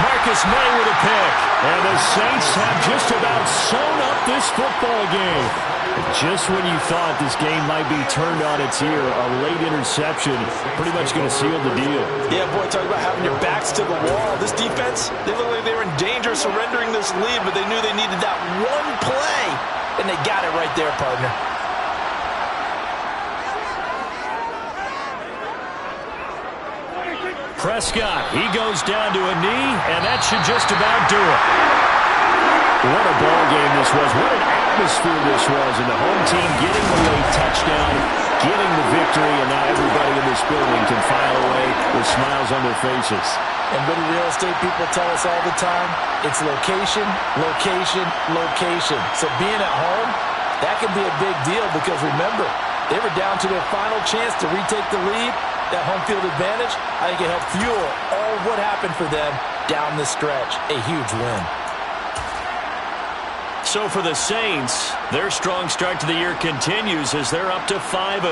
Marcus May with a pick. And the Saints have just about sewn up this football game. Just when you thought this game might be turned on its ear, a late interception pretty much going to seal the deal. Yeah, boy, talk about having your backs to the wall. This defense, they look like they were in danger of surrendering this lead, but they knew they needed that one play, and they got it right there, partner. Prescott, he goes down to a knee, and that should just about do it. What a ball game this was. What an atmosphere this was. And the home team getting the late touchdown, getting the victory, and now everybody in this building can file away with smiles on their faces. And what do real estate people tell us all the time? It's location, location, location. So being at home, that can be a big deal because remember, they were down to their final chance to retake the lead. That home field advantage, I think it helped fuel all of what happened for them down the stretch. A huge win. So for the Saints, their strong start to the year continues as they're up to 5-1.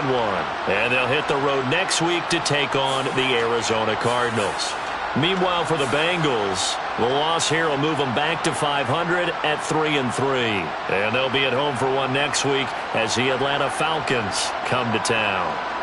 And they'll hit the road next week to take on the Arizona Cardinals. Meanwhile, for the Bengals, the loss here will move them back to 500 at 3-3. And they'll be at home for one next week as the Atlanta Falcons come to town.